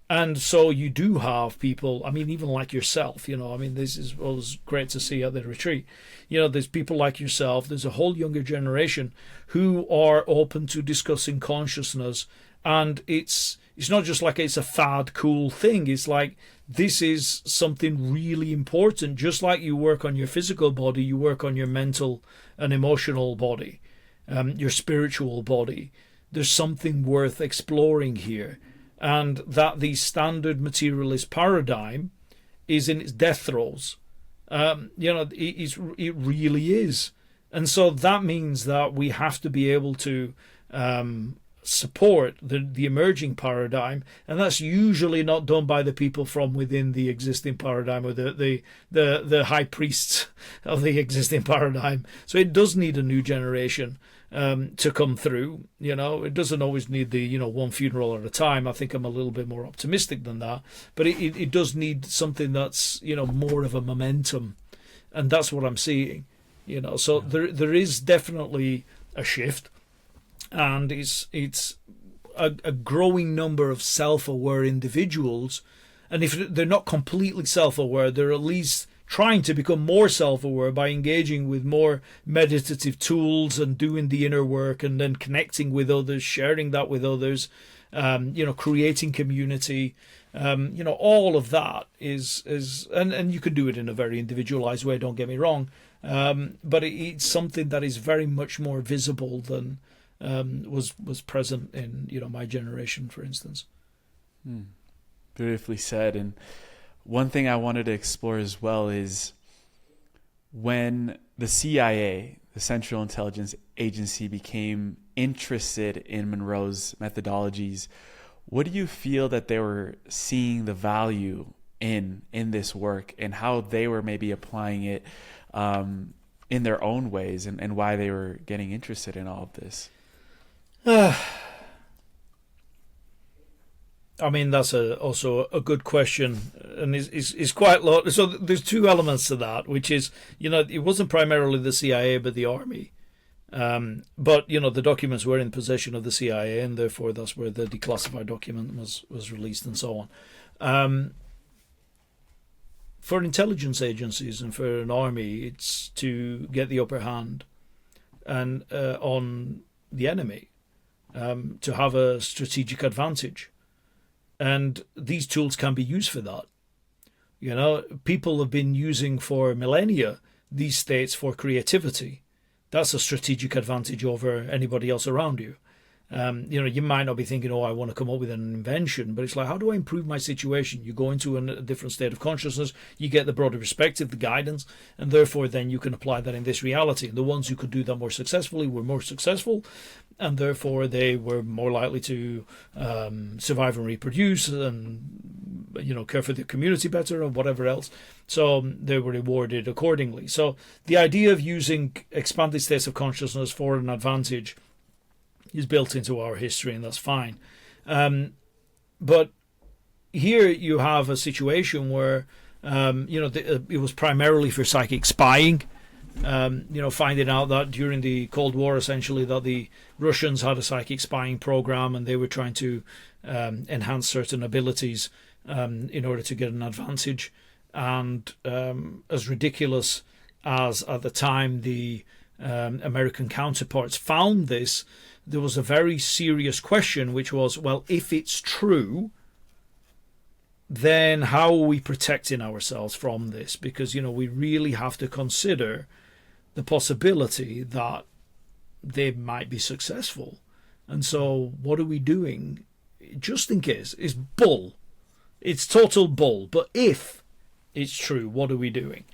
And so you do have people, even like yourself, this was great to see at the retreat. There's people like yourself, there's a whole younger generation who are open to discussing consciousness. And it's not just like it's a fad, cool thing. It's like, this is something really important. Just like you work on your physical body, you work on your mental and emotional body, your spiritual body. There's something worth exploring here. And that the standard materialist paradigm is in its death throes. It really is. And so that means that we have to be able to support the emerging paradigm, and that's usually not done by the people from within the existing paradigm, or the high priests of the existing paradigm. So it does need a new generation to come through. It doesn't always need the one funeral at a time. I think I'm a little bit more optimistic than that, but it does need something that's more of a momentum, and that's what I'm seeing. So there is definitely a shift, and it's a growing number of self-aware individuals, and if they're not completely self-aware, they're at least trying to become more self-aware by engaging with more meditative tools and doing the inner work, and then connecting with others, sharing that with others, creating community, all of that is and you can do it in a very individualized way, don't get me wrong, but it's something that is very much more visible than was present in my generation, for instance. Beautifully said. And one thing I wanted to explore as well is when the CIA, the Central Intelligence Agency, became interested in Monroe's methodologies, What do you feel that they were seeing the value in this work, and how they were maybe applying it in their own ways, and why they were getting interested in all of this? I mean, that's also a good question, and is quite low. So there's two elements to that, which is, it wasn't primarily the CIA, but the Army. But, the documents were in possession of the CIA, and therefore that's where the declassified document was released and so on. For intelligence agencies and for an army, it's to get the upper hand and on the enemy, to have a strategic advantage. And these tools can be used for that. People have been using for millennia these states for creativity. That's a strategic advantage over anybody else around you. You might not be thinking, I want to come up with an invention, but it's like, how do I improve my situation? You go into a different state of consciousness, you get the broader perspective, the guidance, and therefore then you can apply that in this reality. And the ones who could do that more successfully were more successful, and therefore they were more likely to survive and reproduce and care for the community better or whatever else. So they were rewarded accordingly. So the idea of using expanded states of consciousness for an advantage is built into our history, and that's fine. But here you have a situation where it was primarily for psychic spying. Finding out that during the Cold War, essentially, that the Russians had a psychic spying program, and they were trying to enhance certain abilities in order to get an advantage. And as ridiculous as at the time the American counterparts found this, there was a very serious question, which was, well, if it's true, then how are we protecting ourselves from this? Because, we really have to consider the possibility that they might be successful. And so what are we doing just in case? It's bull. It's total bull. But if it's true, what are we doing?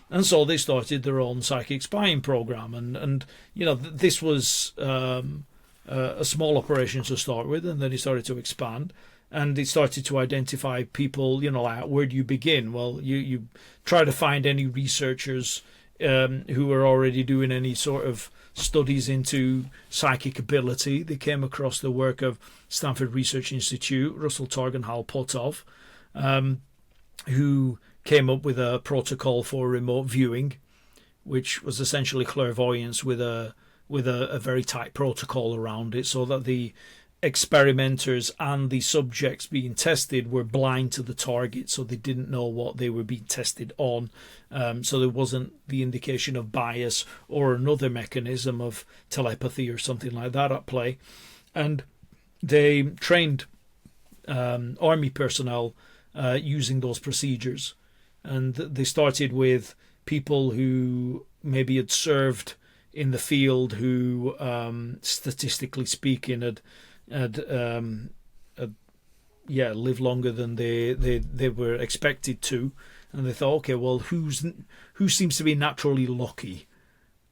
And so they started their own psychic spying program. And this was a small operation to start with, and then it started to expand. And it started to identify people, like, where do you begin? Well, you try to find any researchers who are already doing any sort of studies into psychic ability. They came across the work of Stanford Research Institute, Russell Targ and Hal Potov, who came up with a protocol for remote viewing, which was essentially clairvoyance with a very tight protocol around it, so that the experimenters and the subjects being tested were blind to the target, so they didn't know what they were being tested on. So there wasn't the indication of bias or another mechanism of telepathy or something like that at play. And they trained army personnel using those procedures. And they started with people who maybe had served in the field, who, statistically speaking, had lived longer than they were expected to. And they thought, okay, well, who seems to be naturally lucky?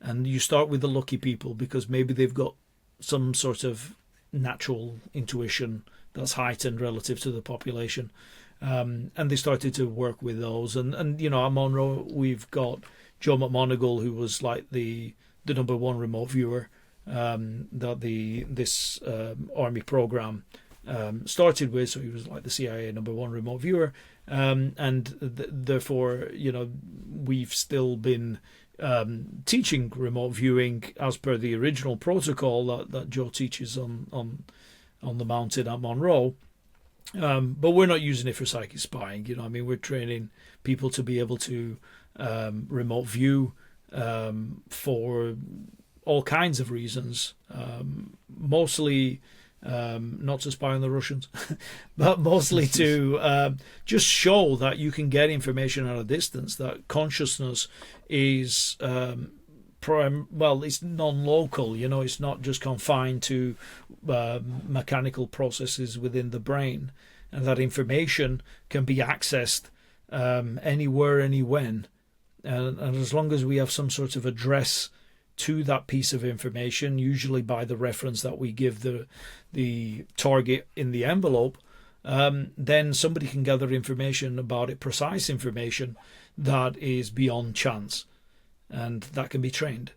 And you start with the lucky people, because maybe they've got some sort of natural intuition that's heightened relative to the population. And they started to work with those. And at Monroe, we've got Joe McMoneagle, who was like the number one remote viewer that this army program started with. So he was like the CIA number one remote viewer. Therefore, we've still been teaching remote viewing as per the original protocol that Joe teaches on the mountain at Monroe. But we're not using it for psychic spying. We're training people to be able to remote view for all kinds of reasons, mostly not to spy on the Russians, but mostly to just show that you can get information at a distance, that consciousness is it's non-local. It's not just confined to mechanical processes within the brain, and that information can be accessed anywhere, any when. And as long as we have some sort of address to that piece of information, usually by the reference that we give the target in the envelope, then somebody can gather information about it, precise information that is beyond chance, and that can be trained.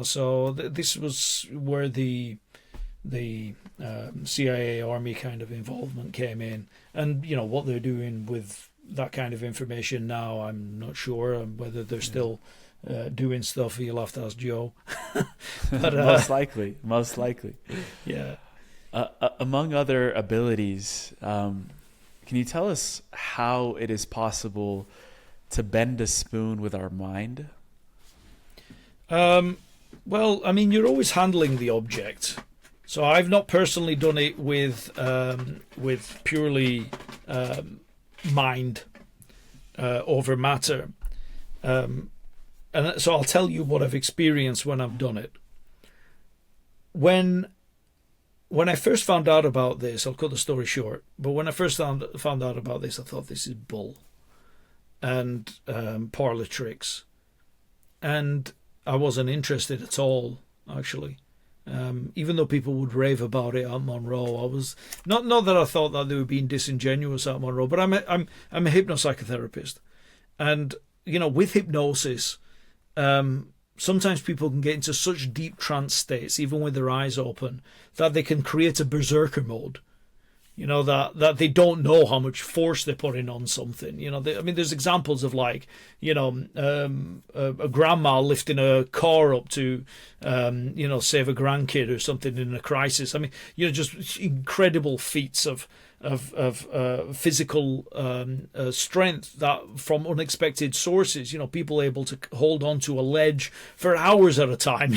So this was where the CIA Army kind of involvement came in, and what they're doing with that kind of information now, I'm not sure whether they're still doing stuff. You'll have to ask Joe. But, most likely. Yeah. Among other abilities, can you tell us how it is possible to bend a spoon with our mind? Well, I mean, you're always handling the object. So I've not personally done it with purely mind over matter. And so I'll tell you what I've experienced when I've done it. When I first found out about this, I'll cut the story short, but when I first found out about this, I thought this is bull and parlor tricks. And I wasn't interested at all, actually. Even though people would rave about it at Monroe, I was not that I thought that they were being disingenuous at Monroe, but I'm a hypnopsychotherapist, and with hypnosis, sometimes people can get into such deep trance states, even with their eyes open, that they can create a berserker mode. That they don't know how much force they're putting on something. There's examples of a grandma lifting a car up to, save a grandkid or something in a crisis. Just incredible feats of physical strength that from unexpected sources. People able to hold on to a ledge for hours at a time.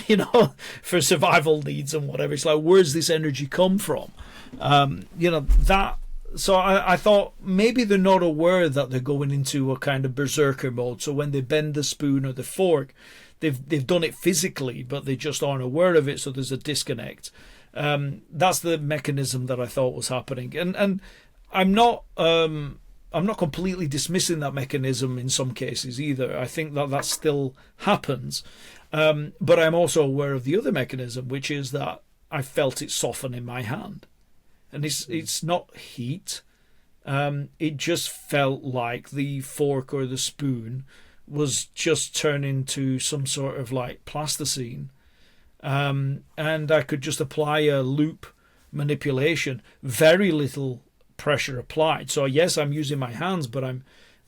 For survival needs and whatever. It's like, where's this energy come from? That. So I thought maybe they're not aware that they're going into a kind of berserker mode. So when they bend the spoon or the fork, they've done it physically, but they just aren't aware of it. So there's a disconnect. That's the mechanism that I thought was happening, and I'm not completely dismissing that mechanism in some cases either. I think that still happens, but I'm also aware of the other mechanism, which is that I felt it soften in my hand. And it's not heat. It just felt like the fork or the spoon was just turning to some sort of like plasticine. And I could just apply a loop manipulation, very little pressure applied. So yes, I'm using my hands, but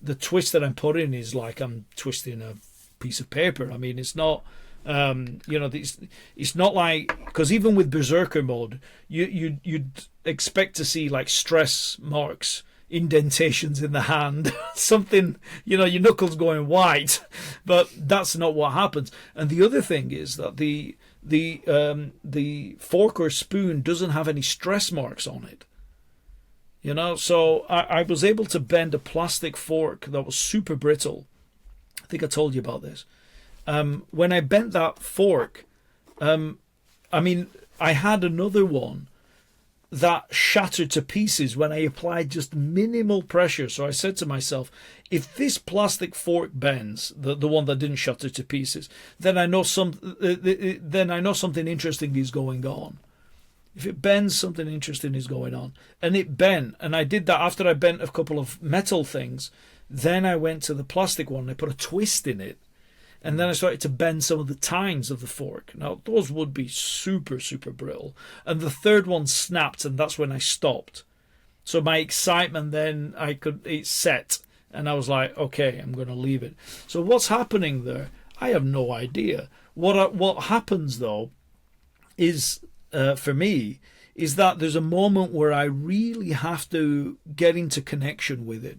the twist that I'm putting is like I'm twisting a piece of paper. It's not... it's not like, because even with berserker mode, you'd expect to see like stress marks, indentations in the hand, something, your knuckles going white, but that's not what happens. And the other thing is that the fork or spoon doesn't have any stress marks on it. So I was able to bend a plastic fork that was super brittle. I think I told you about this. When I bent that fork, I had another one that shattered to pieces when I applied just minimal pressure. So I said to myself, if this plastic fork bends, the one that didn't shatter to pieces, then I know something interesting is going on. If it bends, something interesting is going on. And it bent, and I did that after I bent a couple of metal things. Then I went to the plastic one and I put a twist in it. And then I started to bend some of the tines of the fork. Now, those would be super, super brittle. And the third one snapped, and that's when I stopped. So my excitement then, it set. And I was like, okay, I'm going to leave it. So what's happening there? I have no idea. What happens, though, is, for me, is that there's a moment where I really have to get into connection with it.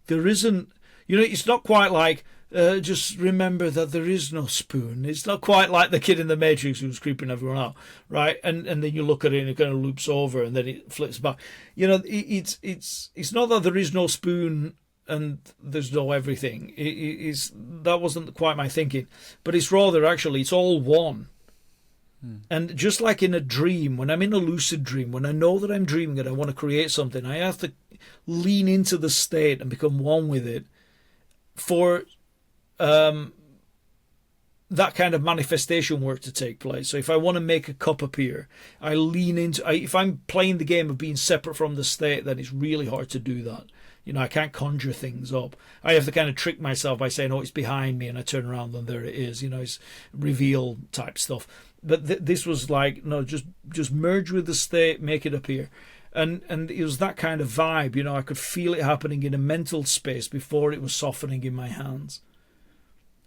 There isn't, it's not quite like... just remember that there is no spoon. It's not quite like the kid in the Matrix who's creeping everyone out, right? And then you look at it and it kind of loops over and then it flips back. It's not that there is no spoon and there's no everything. That wasn't quite my thinking, but it's rather actually it's all one. And just like in a dream, when I'm in a lucid dream, when I know that I'm dreaming and I want to create something, I have to lean into the state and become one with it for that kind of manifestation work to take place. So if I want to make a cup appear, I lean into, if I'm playing the game of being separate from the state, then it's really hard to do that. You know, I can't conjure things up. I have to kind of trick myself by saying, oh, it's behind me, and I turn around and there it is. You know, it's reveal type stuff. But this was like, no, just merge with the state, make it appear. And it was that kind of vibe. You know, I could feel it happening in a mental space before it was softening in my hands.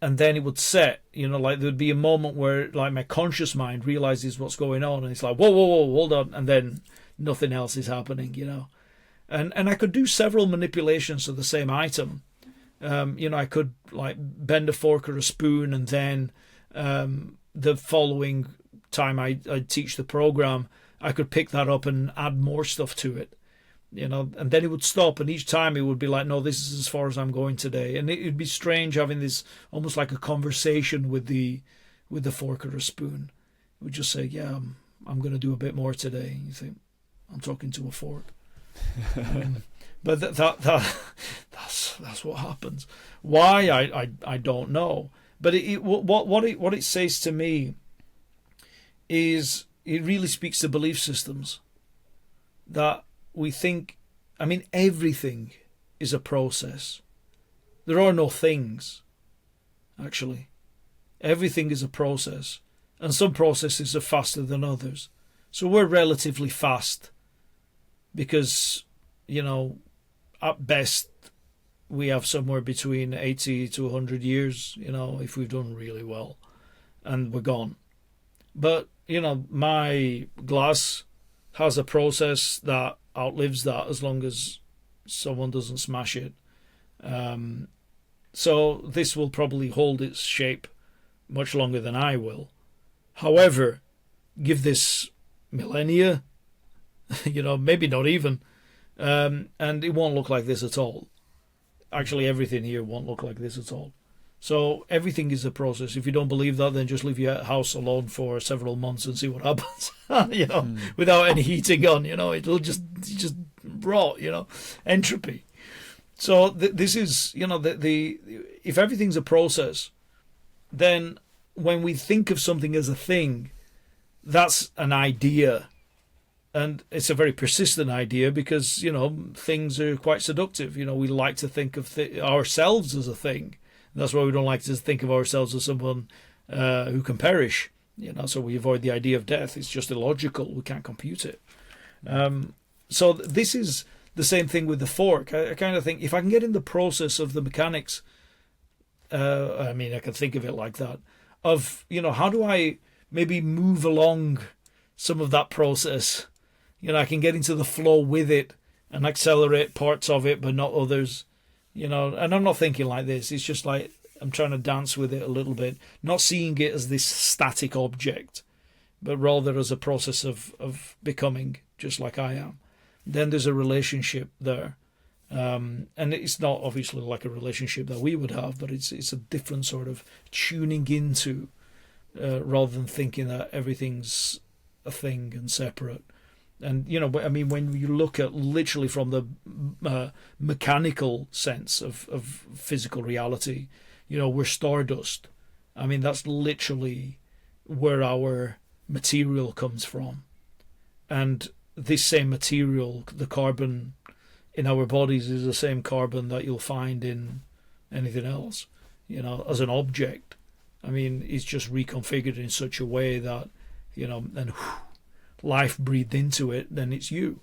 And then it would set, you know, like there'd be a moment where like my conscious mind realizes what's going on, and it's like, whoa, hold on. And then nothing else is happening, you know. And I could do several manipulations of the same item. You know, I could like bend a fork or a spoon, and then the following time I'd teach the program, I could pick that up and add more stuff to it. You know, and then it would stop, and each time it would be like, no, this is as far as I'm going today. And it'd be strange having this almost like a conversation with the fork or a spoon. It would just say, yeah, I'm going to do a bit more today. And you think, I'm talking to a fork. But that's what happens. Why I don't know. But what it says to me is it really speaks to belief systems that we think, I mean, everything is a process. There are no things, actually. Everything is a process. And some processes are faster than others. So we're relatively fast because, you know, at best, we have somewhere between 80 to 100 years, you know, if we've done really well. And we're gone. But, you know, my glass has a process that outlives that as long as someone doesn't smash it. So this will probably hold its shape much longer than I will. However, give this millennia, you know, maybe not even, and it won't look like this at all. Actually, everything here won't look like this at all. So everything is a process. If you don't believe that, then just leave your house alone for several months and see what happens. You know, without any heating on, you know, it'll just rot, you know, entropy. So this is, you know, the if everything's a process, then when we think of something as a thing, that's an idea. And it's a very persistent idea because, you know, things are quite seductive. You know, we like to think of ourselves as a thing. That's why we don't like to think of ourselves as someone who can perish. You know, so we avoid the idea of death. It's just illogical. We can't compute it. So this is the same thing with the fork. I kind of think if I can get in the process of the mechanics, I mean, I can think of it like that, of, you know, how do I maybe move along some of that process? You know, I can get into the flow with it and accelerate parts of it, but not others. You know, and I'm not thinking like this. It's just like I'm trying to dance with it a little bit, not seeing it as this static object, but rather as a process of becoming just like I am. Then there's a relationship there. And it's not obviously like a relationship that we would have, but it's a different sort of tuning into rather than thinking that everything's a thing and separate. And, you know, I mean, when you look at literally from the mechanical sense of physical reality, you know, we're stardust. I mean, that's literally where our material comes from. And this same material, the carbon in our bodies, is the same carbon that you'll find in anything else, you know, as an object. I mean, it's just reconfigured in such a way that, you know, and life breathed into it, then it's you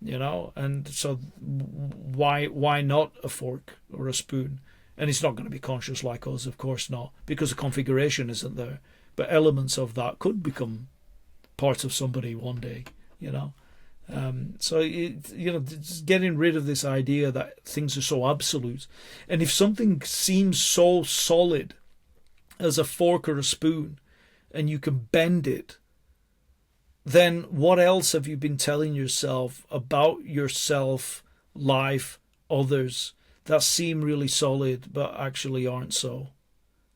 know. And so why not a fork or a spoon? And it's not going to be conscious like us, of course not, because the configuration isn't there. But elements of that could become parts of somebody one day, you know. So you know, just getting rid of this idea that things are so absolute. And if something seems so solid as a fork or a spoon, and you can bend it, then what else have you been telling yourself about yourself, life, others that seem really solid but actually aren't so?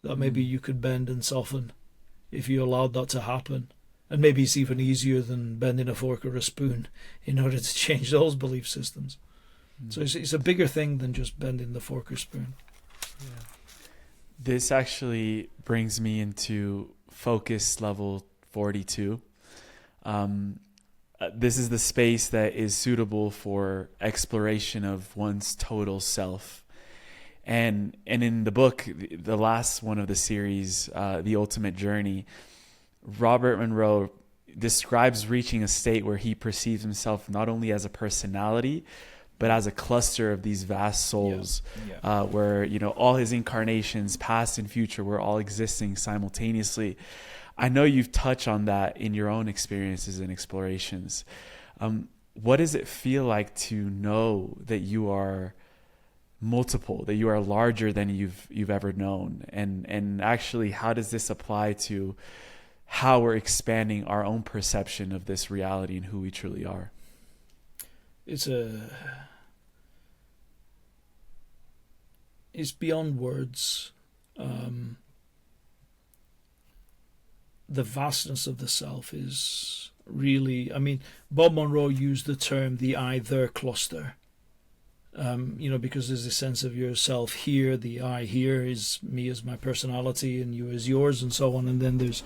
That maybe you could bend and soften if you allowed that to happen. And maybe it's even easier than bending a fork or a spoon in order to change those belief systems. So it's a bigger thing than just bending the fork or spoon. Yeah. This actually brings me into focus level 42. This is the space that is suitable for exploration of one's total self. And in the book, the last one of the series, The Ultimate Journey, Robert Monroe describes reaching a state where he perceives himself not only as a personality, but as a cluster of these vast souls, where, you know, all his incarnations, past and future, were all existing simultaneously. I know you've touched on that in your own experiences and explorations. What does it feel like to know that you are multiple, that you are larger than you've ever known? And actually, how does this apply to how we're expanding our own perception of this reality and who we truly are? It's beyond words. The vastness of the self is really, I mean, Bob Monroe used the term the I-there cluster, because there's a sense of yourself here, the I here is me as my personality and you as yours and so on. And then there's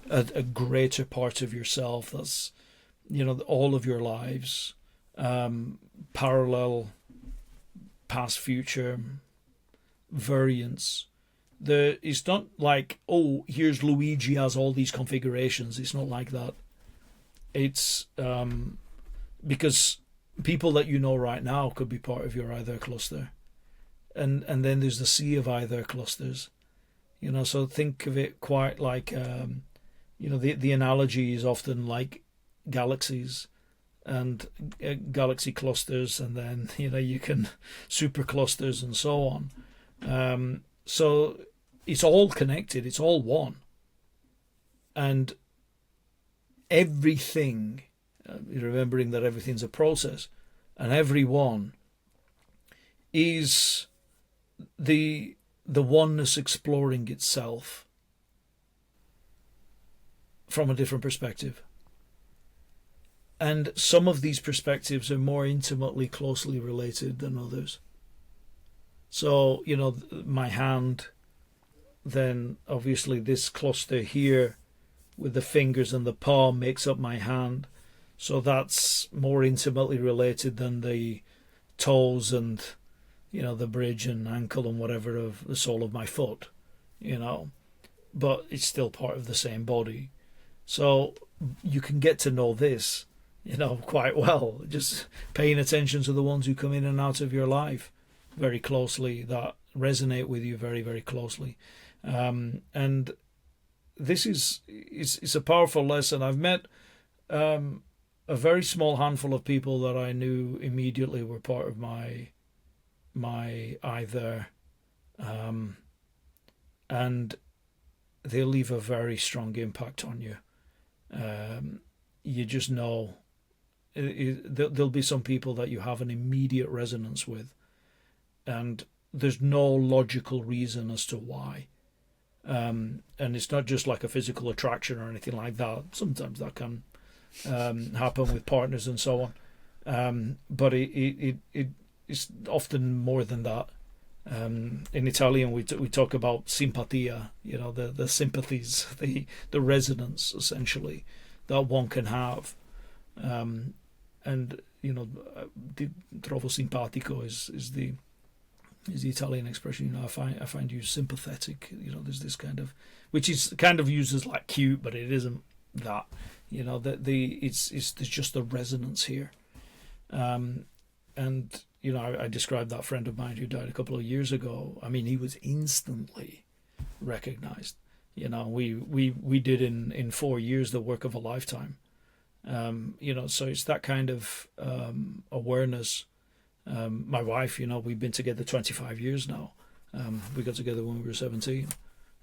a greater part of yourself that's, all of your lives, parallel, past, future, variance. It's not like, oh, here's Luigi has all these configurations. It's not like that. It's because people that you know right now could be part of your I-there cluster, and then there's the sea of I-there clusters. So think of it quite like the analogy is often like galaxies and galaxy clusters, and then you can super clusters and so on. So it's all connected, it's all one. And everything, remembering that everything's a process, and every one is the oneness exploring itself from a different perspective. And some of these perspectives are more intimately, closely related than others. So, my hand, then obviously this cluster here with the fingers and the palm makes up my hand. So that's more intimately related than the toes and, the bridge and ankle and whatever of the sole of my foot, but it's still part of the same body. So you can get to know this, quite well, just paying attention to the ones who come in and out of your life very closely, that resonate with you very, very closely. And this is a powerful lesson. I've met a very small handful of people that I knew immediately were part of my I-there, and they leave a very strong impact on you. You just know there'll be some people that you have an immediate resonance with, and there's no logical reason as to why. And it's not just like a physical attraction or anything like that. Sometimes that can happen with partners and so on. But it's often more than that. In Italian, we talk about simpatia, the sympathies, the resonance, essentially, that one can have. And trovo simpatico is the Italian expression. I find you sympathetic. There's this kind of, which is kind of used as like cute, but it isn't that. It's there's just the resonance here. And I described that friend of mine who died a couple of years ago. I mean, he was instantly recognized. We did in 4 years the work of a lifetime. So it's that kind of awareness. My wife, we've been together 25 years now. We got together when we were 17.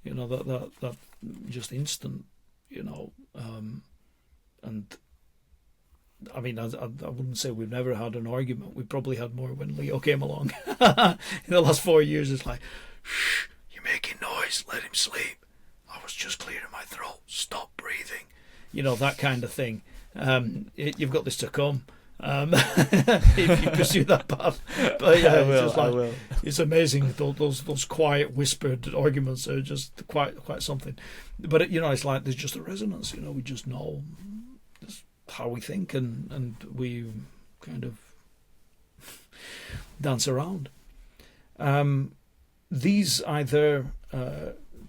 That just instant. And I mean, I wouldn't say we've never had an argument. We probably had more when Leo came along. In the last 4 years, it's like, shh, you're making noise. Let him sleep. I was just clearing my throat. Stop breathing. That kind of thing. You've got this to come. if you pursue that path. But yeah, I will. It's amazing. Those quiet, whispered arguments are just quite something. But it's like there's just a resonance. We just know how we think, and we kind of dance around. These either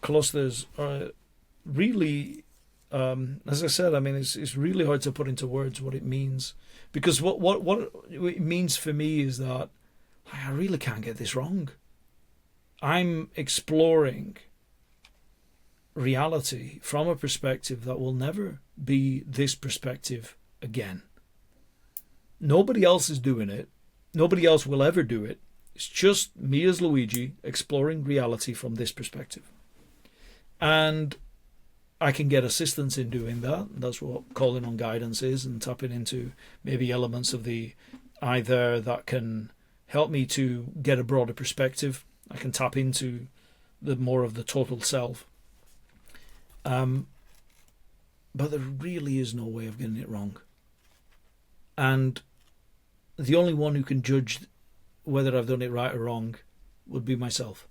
clusters are really, as I said, I mean, it's really hard to put into words what it means, because what it means for me is that I really can't get this wrong. I'm exploring reality from a perspective that will never be this perspective again. Nobody else is doing it. Nobody else will ever do it. It's just me as Luigi exploring reality from this perspective. And I can get assistance in doing that. That's what calling on guidance is, and tapping into maybe elements of the either that can help me to get a broader perspective. I can tap into the more of the total self. But there really is no way of getting it wrong. And the only one who can judge whether I've done it right or wrong would be myself.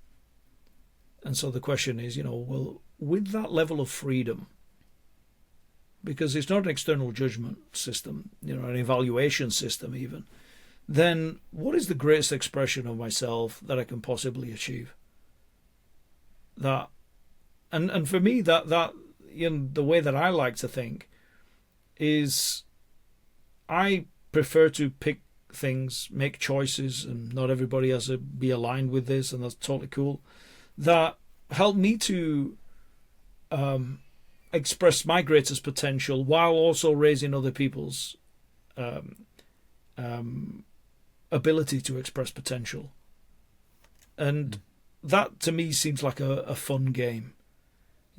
And so the question is, well, with that level of freedom, because it's not an external judgment system, an evaluation system even, then what is the greatest expression of myself that I can possibly achieve? That, and for me, that the way that I like to think is, I prefer to pick things, make choices, and not everybody has to be aligned with this, and that's totally cool, that help me to express my greatest potential while also raising other people's ability to express potential. And that to me seems like a fun game.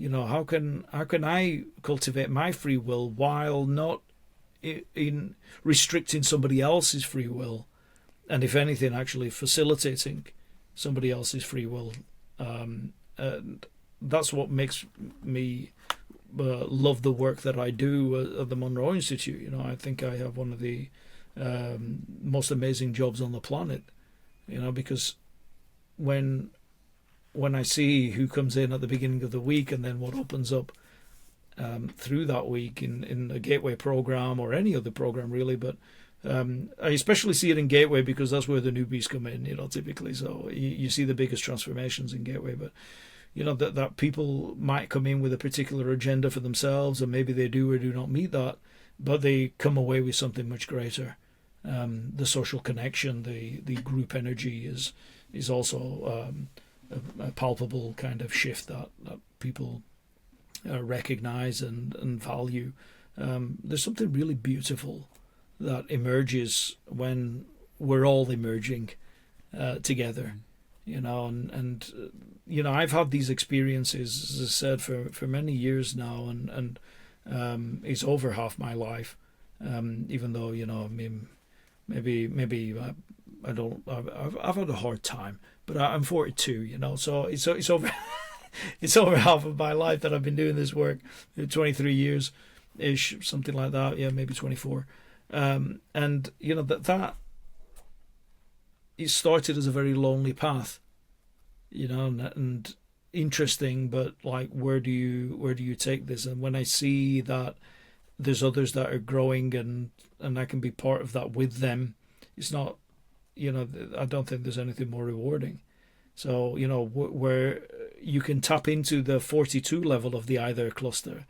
How can I cultivate my free will while not in restricting somebody else's free will, and if anything, actually facilitating somebody else's free will. And that's what makes me love the work that I do at the Monroe Institute. I think I have one of the most amazing jobs on the planet, because when I see who comes in at the beginning of the week, and then what opens up through that week in a Gateway program or any other program really, but I especially see it in Gateway because that's where the newbies come in, typically. So you see the biggest transformations in Gateway, but that people might come in with a particular agenda for themselves, and maybe they do or do not meet that, but they come away with something much greater. The social connection, the group energy is also a palpable kind of shift that people recognize and value. There's something really beautiful that emerges when we're all emerging together, and I've had these experiences, as I said, for many years now, and it's over half my life, even though I mean, maybe I don't, I've had a hard time, but I'm 42, so it's over. It's over half of my life that I've been doing this work, 23 years ish, something like that. Yeah, maybe 24. And that it started as a very lonely path, and interesting, but like, where do you take this? And when I see that there's others that are growing, and I can be part of that with them, it's not, I don't think there's anything more rewarding. So, where you can tap into the 42 level of the either cluster.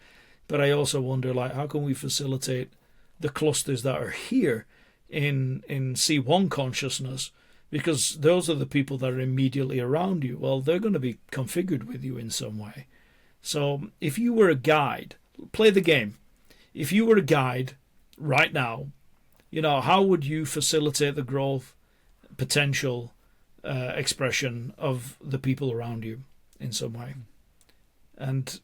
But I also wonder, like, how can we facilitate the clusters that are here in C1 consciousness? Because those are the people that are immediately around you. Well, they're going to be configured with you in some way. So if you were a guide, play the game. If you were a guide right now, how would you facilitate the growth potential expression of the people around you in some way? And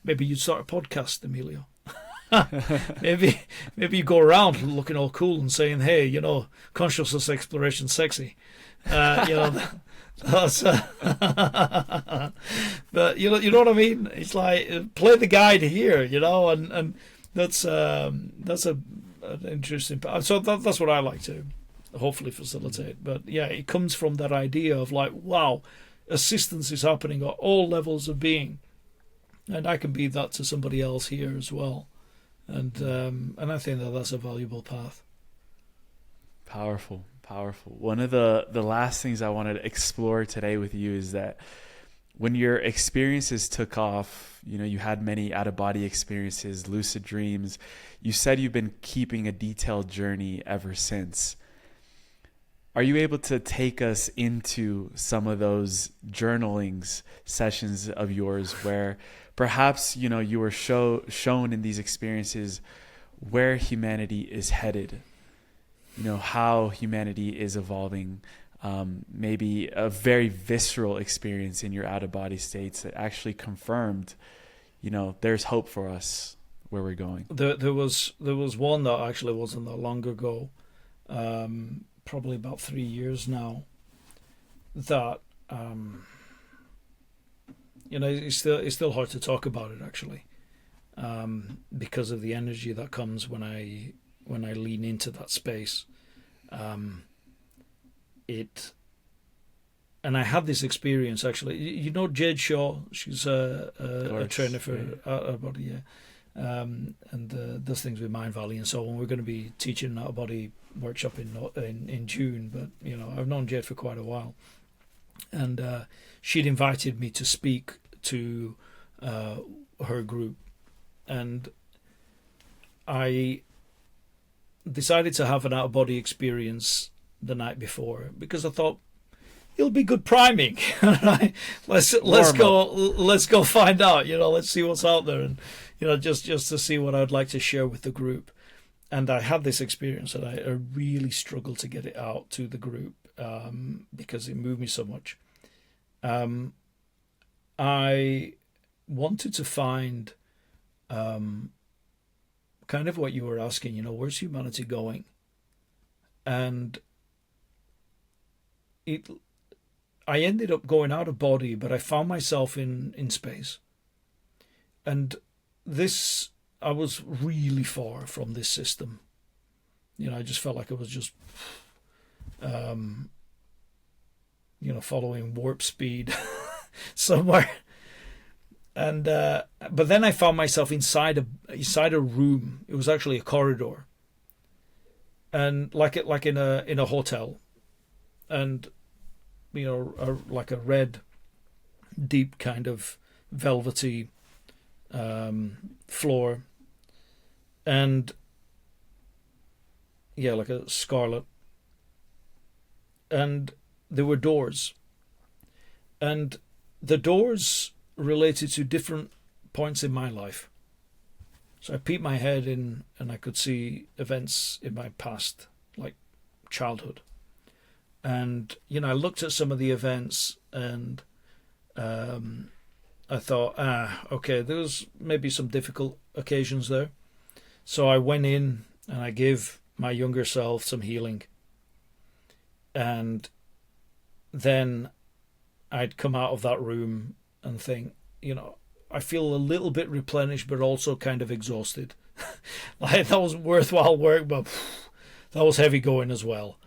maybe you'd start a podcast, Emilio. maybe you go around looking all cool and saying, hey, consciousness exploration sexy, that's but you know what I mean. It's like, play the guide here, and that's a an interesting part. So that's what I like to hopefully facilitate. But yeah, it comes from that idea of like, wow, assistance is happening at all levels of being, and I can be that to somebody else here as well. And I think that that's a valuable path. Powerful, powerful. One of the last things I wanted to explore today with you is that when your experiences took off, you know, you had many out-of-body experiences, lucid dreams. You said you've been keeping a detailed journey ever since. Are you able to take us into some of those journalings sessions of yours where perhaps, you know, you were shown in these experiences where humanity is headed, you know, how humanity is evolving, maybe a very visceral experience in your out-of-body states that actually confirmed, you know, there's hope for us where we're going? There was one that actually wasn't that long ago, probably about 3 years now, that you know, it's still hard to talk about it actually, because of the energy that comes when I lean into that space. And I had this experience actually. You know Jade Shaw, she's a trainer for out-of-body, yeah. And does things with Mind Valley and so on. We're going to be teaching an out-of-body workshop in June, but you know, I've known Jade for quite a while, and she'd invited me to speak to her group, and I decided to have an out-of-body experience the night before because I thought it'll be good priming. Right? Let's go find out. You know, let's see what's out there, and you know, just to see what I'd like to share with the group. And I had this experience, and I really struggled to get it out to the group because it moved me so much. I wanted to find kind of what you were asking, you know, where's humanity going? And I ended up going out of body, but I found myself in space. And this, I was really far from this system. You know, I just felt like I was just, you know, following warp speed somewhere. And but then I found myself inside a room. It was actually a corridor, and like in a hotel, and you know, like a red, deep kind of velvety floor, and yeah, like a scarlet, and there were doors, and the doors related to different points in my life. So I peeped my head in, and I could see events in my past, like childhood. And, you know, I looked at some of the events, and I thought, okay, there was maybe some difficult occasions there. So I went in and I gave my younger self some healing. And then I'd come out of that room and think, you know, I feel a little bit replenished, but also kind of exhausted. Like, that was worthwhile work, but that was heavy going as well.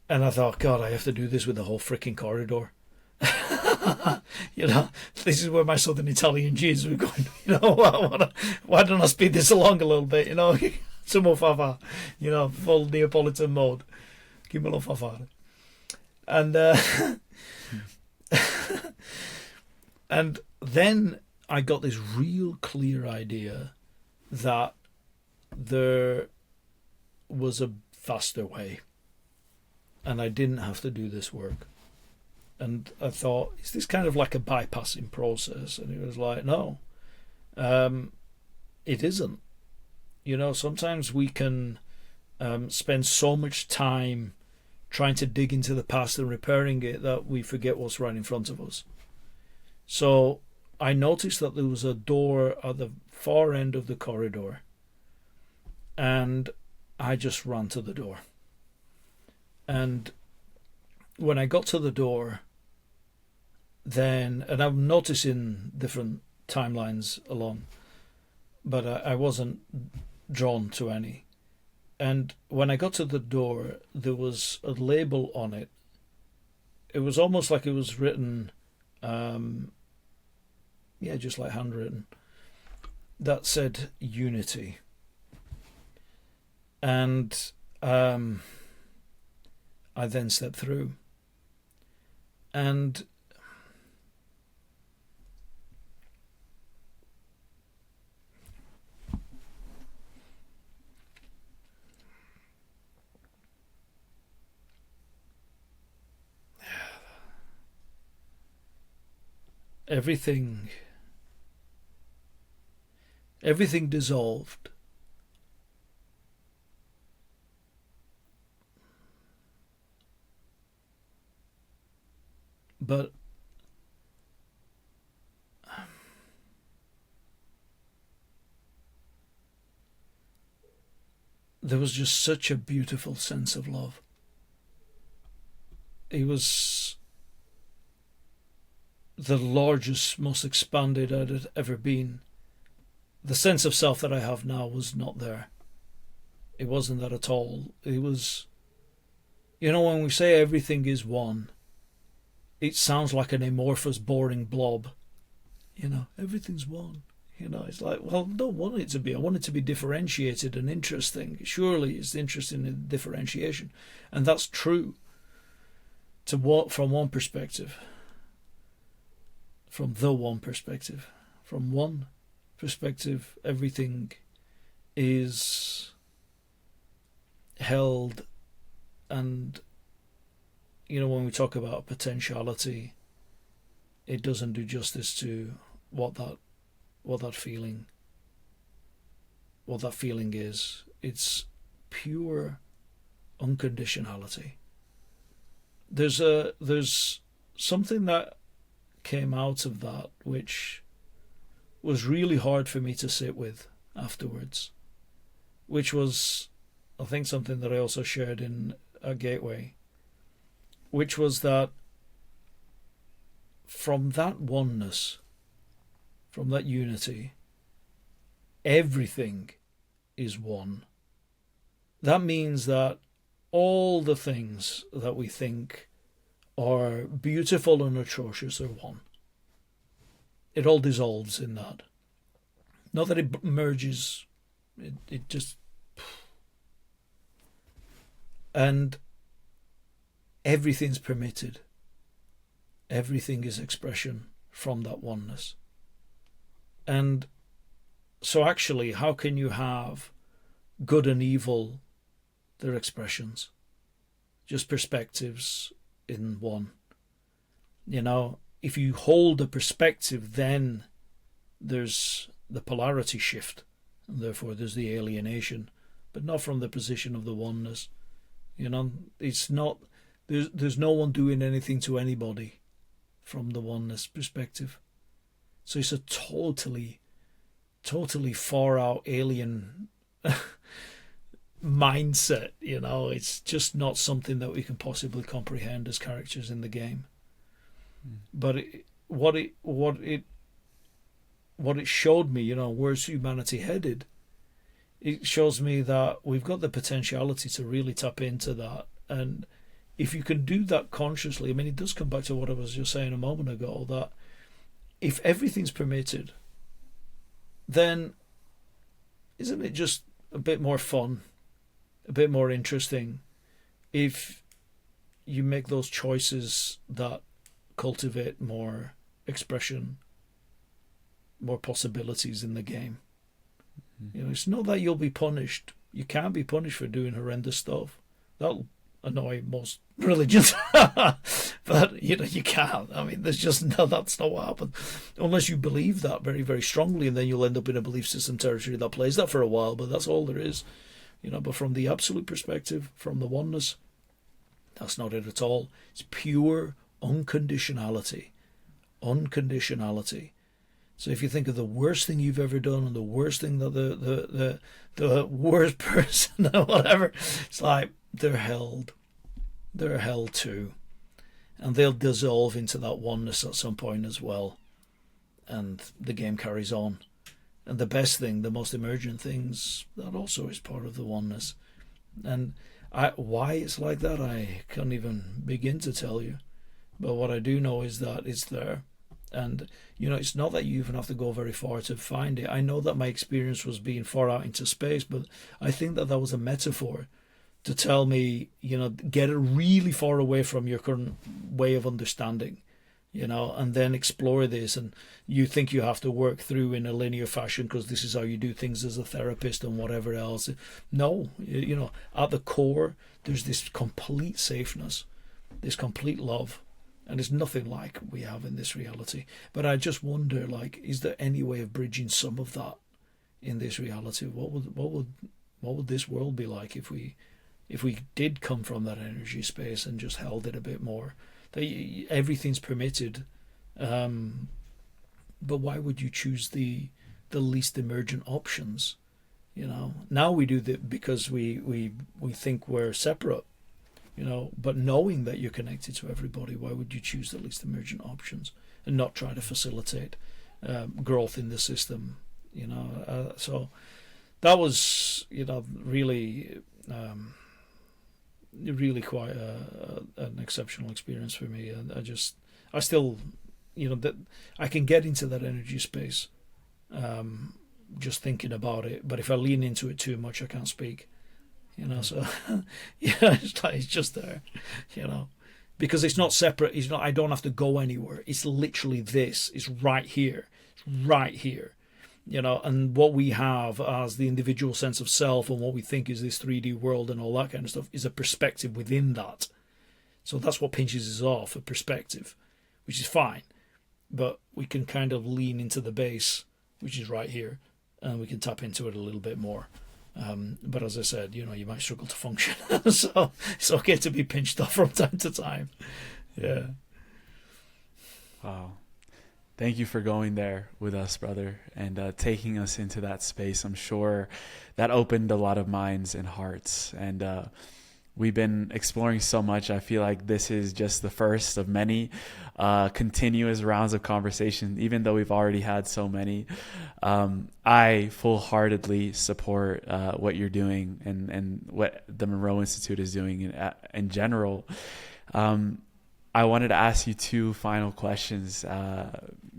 And I thought, God, I have to do this with the whole freaking corridor. You know, this is where my Southern Italian genes were going. You know, why don't I speed this along a little bit? You know, some more fafa. You know, full Neapolitan mode. Give me a little fafa. And and then I got this real clear idea that there was a faster way, and I didn't have to do this work. And I thought, is this kind of like a bypassing process? And it was like, no, it isn't. You know, sometimes we can spend so much time trying to dig into the past and repairing it that we forget what's right in front of us. So I noticed that there was a door at the far end of the corridor, and I just ran to the door. And when I got to the door, then, and I'm noticing different timelines along, but I wasn't drawn to any. And when I got to the door, there was a label on it. It was almost like it was written, just like handwritten, that said unity. And I then stepped through. And everything dissolved. But there was just such a beautiful sense of love. It was the largest, most expanded I'd had ever been. The sense of self that I have now was not there. It wasn't that at all. It was, when we say everything is one, it sounds like an amorphous, boring blob. Everything's one. It's like, well, I don't want it to be. I want it to be differentiated and interesting. Surely it's interesting in differentiation. And that's true from one perspective. From the one perspective. From one perspective, everything is held, and when we talk about potentiality, it doesn't do justice to what that feeling is. It's pure unconditionality. There's something that came out of that which was really hard for me to sit with afterwards, which was, I think, something that I also shared in a Gateway, which was that from that oneness, from that unity, everything is one. That means that all the things that we think are beautiful and atrocious are one. It all dissolves in that. Not that it merges, it just... And everything's permitted. Everything is expression from that oneness. And so actually, how can you have good and evil? They're expressions. Just perspectives in one. If you hold a perspective, then there's the polarity shift, and therefore there's the alienation, but not from the position of the oneness. It's not, there's no one doing anything to anybody from the oneness perspective. So it's a totally far out alien mindset, it's just not something that we can possibly comprehend as characters in the game. But what it showed me, where's humanity headed? It shows me that we've got the potentiality to really tap into that. And if you can do that consciously, it does come back to what I was just saying a moment ago, that if everything's permitted, then isn't it just a bit more fun, a bit more interesting, if you make those choices that cultivate more expression, more possibilities in the game? It's not that you'll be punished. You can't be punished for doing horrendous stuff. That'll annoy most religions. But, you can't. There's just no, that's not what happens. Unless you believe that very, very strongly, and then you'll end up in a belief system territory that plays that for a while, but that's all there is. But from the absolute perspective, from the oneness, that's not it at all. It's pure unconditionality. Unconditionality. So if you think of the worst thing you've ever done and the worst thing that the worst person or whatever, it's like they're held too, and they'll dissolve into that oneness at some point as well, and the game carries on. And the best thing, the most emergent things, that also is part of the oneness. And why it's like that, I can't even begin to tell you. But what I do know is that it's there. And, it's not that you even have to go very far to find it. I know that my experience was being far out into space, but I think that was a metaphor to tell me, get it really far away from your current way of understanding, and then explore this. And you think you have to work through in a linear fashion because this is how you do things as a therapist and whatever else. No, at the core, there's this complete safeness, this complete love. And it's nothing like we have in this reality. But I just wonder, is there any way of bridging some of that in this reality? What would this world be like if we did come from that energy space and just held it a bit more? Everything's permitted, but why would you choose the least emergent options? Now we do that because we think we're separate. But knowing that you're connected to everybody, why would you choose the least emergent options and not try to facilitate growth in the system? So that was, really, really quite an exceptional experience for me. And I still, that I can get into that energy space, just thinking about it. But if I lean into it too much, I can't speak. So it's just there, because it's not separate. I don't have to go anywhere. It's literally this. It's right here. It's right here. And what we have as the individual sense of self and what we think is this 3D world and all that kind of stuff is a perspective within that. So that's what pinches us off, a perspective, which is fine. But we can kind of lean into the base, which is right here, and we can tap into it a little bit more. But as I said, you might struggle to function. So it's okay to be pinched off from time to time. Yeah. Wow. Thank you for going there with us, brother, and taking us into that space. I'm sure that opened a lot of minds and hearts. And we've been exploring so much. I feel like this is just the first of many continuous rounds of conversation, even though we've already had so many. I full-heartedly support what you're doing and what the Monroe Institute is doing in general. I wanted to ask you two final questions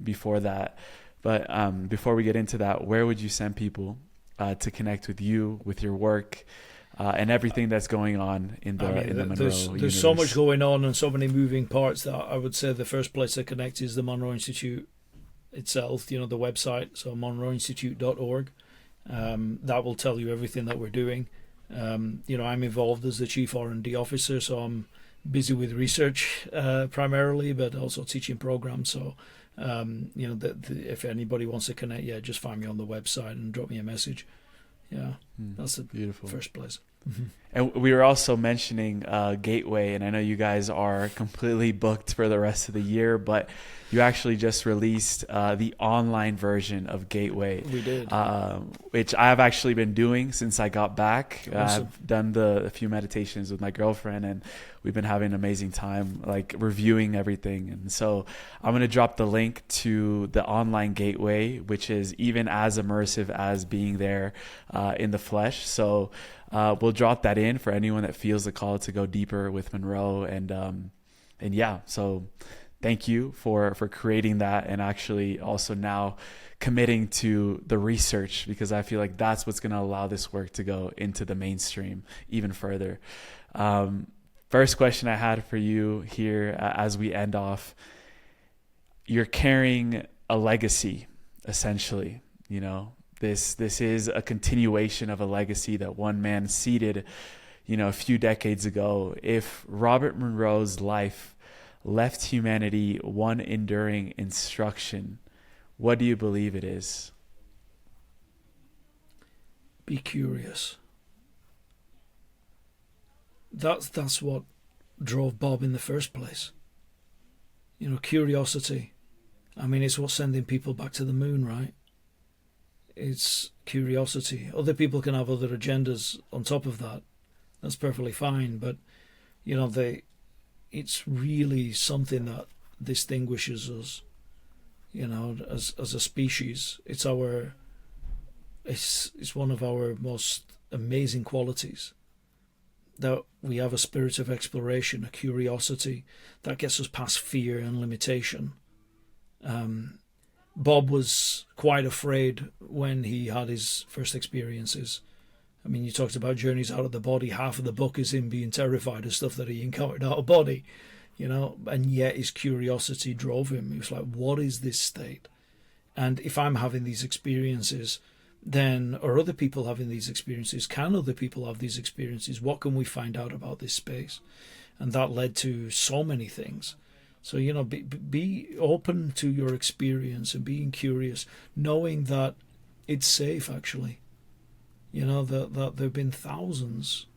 before that. But before we get into that, where would you send people to connect with you, with your work, and everything that's going on in the Monroe there's universe? so much going on and so many moving parts that I would say the first place to connect is the Monroe Institute itself, the website, so monroeinstitute.org. That will tell you everything that we're doing. I'm involved as the chief R&D officer, so I'm busy with research primarily, but also teaching programs. So if anybody wants to connect, just find me on the website and drop me a message. That's the beautiful first place. Mm-hmm. And we were also mentioning Gateway, and I know you guys are completely booked for the rest of the year, but you actually just released the online version of Gateway. We did. Which I've actually been doing since I got back. Awesome. I've done a few meditations with my girlfriend, and we've been having an amazing time, reviewing everything. And so I'm going to drop the link to the online Gateway, which is even as immersive as being there in the flesh. So we'll drop that in for anyone that feels the call to go deeper with Monroe. And so thank you for creating that, and actually also now committing to the research, because I feel like that's what's going to allow this work to go into the mainstream even further. First question I had for you here as we end off, you're carrying a legacy, essentially. This is a continuation of a legacy that one man seeded, a few decades ago. If Robert Monroe's life left humanity one enduring instruction, what do you believe it is? Be curious. That's what drove Bob in the first place. Curiosity. It's what's sending people back to the moon, right? It's curiosity. Other people can have other agendas on top of that. That's perfectly fine, but it's really something that distinguishes us, as a species. It's one of our most amazing qualities. that we have a spirit of exploration, a curiosity that gets us past fear and limitation. Bob was quite afraid when he had his first experiences. I mean, you talked about journeys out of the body. Half of the book is him being terrified of stuff that he encountered out of body, and yet his curiosity drove him. He was like, what is this state? And if I'm having these experiences, then, or other people having these experiences, can other people have these experiences? What can we find out about this space? And that led to so many things. So, be open to your experience and being curious, knowing that it's safe, actually. That there have been thousands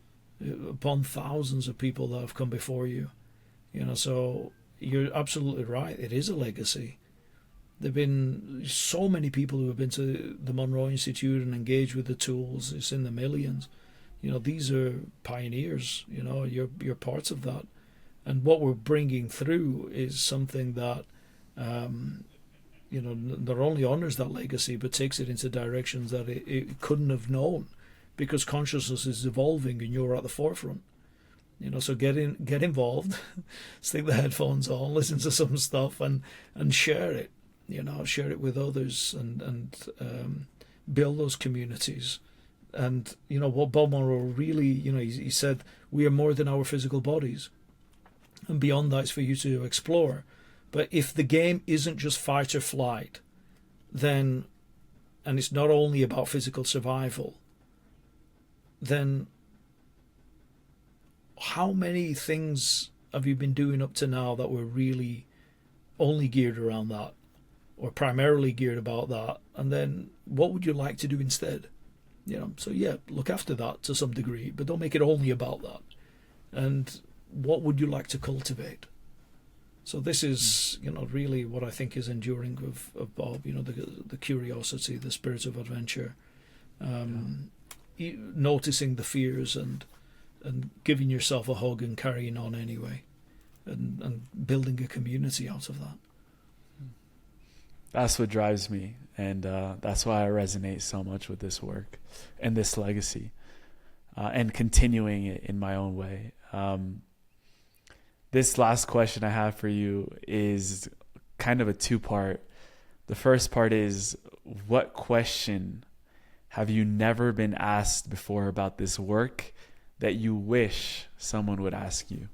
upon thousands of people that have come before you. So you're absolutely right. It is a legacy. There have been so many people who have been to the Monroe Institute and engaged with the tools. It's in the millions. These are pioneers. You're parts of that. And what we're bringing through is something that, not only honors that legacy, but takes it into directions that it couldn't have known, because consciousness is evolving and you're at the forefront. So get involved, stick the headphones on, listen to some stuff, and share it. Share it with others, and build those communities. And what Bob Monroe really, he said, we are more than our physical bodies. And beyond that, it's for you to explore. But if the game isn't just fight or flight, then, and it's not only about physical survival, then how many things have you been doing up to now that were really only geared around that, or primarily geared about that? And then what would you like to do instead? So yeah, look after that to some degree, but don't make it only about that. And what would you like to cultivate? So this is, really what I think is enduring of Bob, the curiosity, the spirit of adventure, noticing the fears and giving yourself a hug and carrying on anyway, and building a community out of that. That's what drives me, and that's why I resonate so much with this work and this legacy, and continuing it in my own way. This last question I have for you is kind of a two-part. The first part is, what question have you never been asked before about this work that you wish someone would ask you?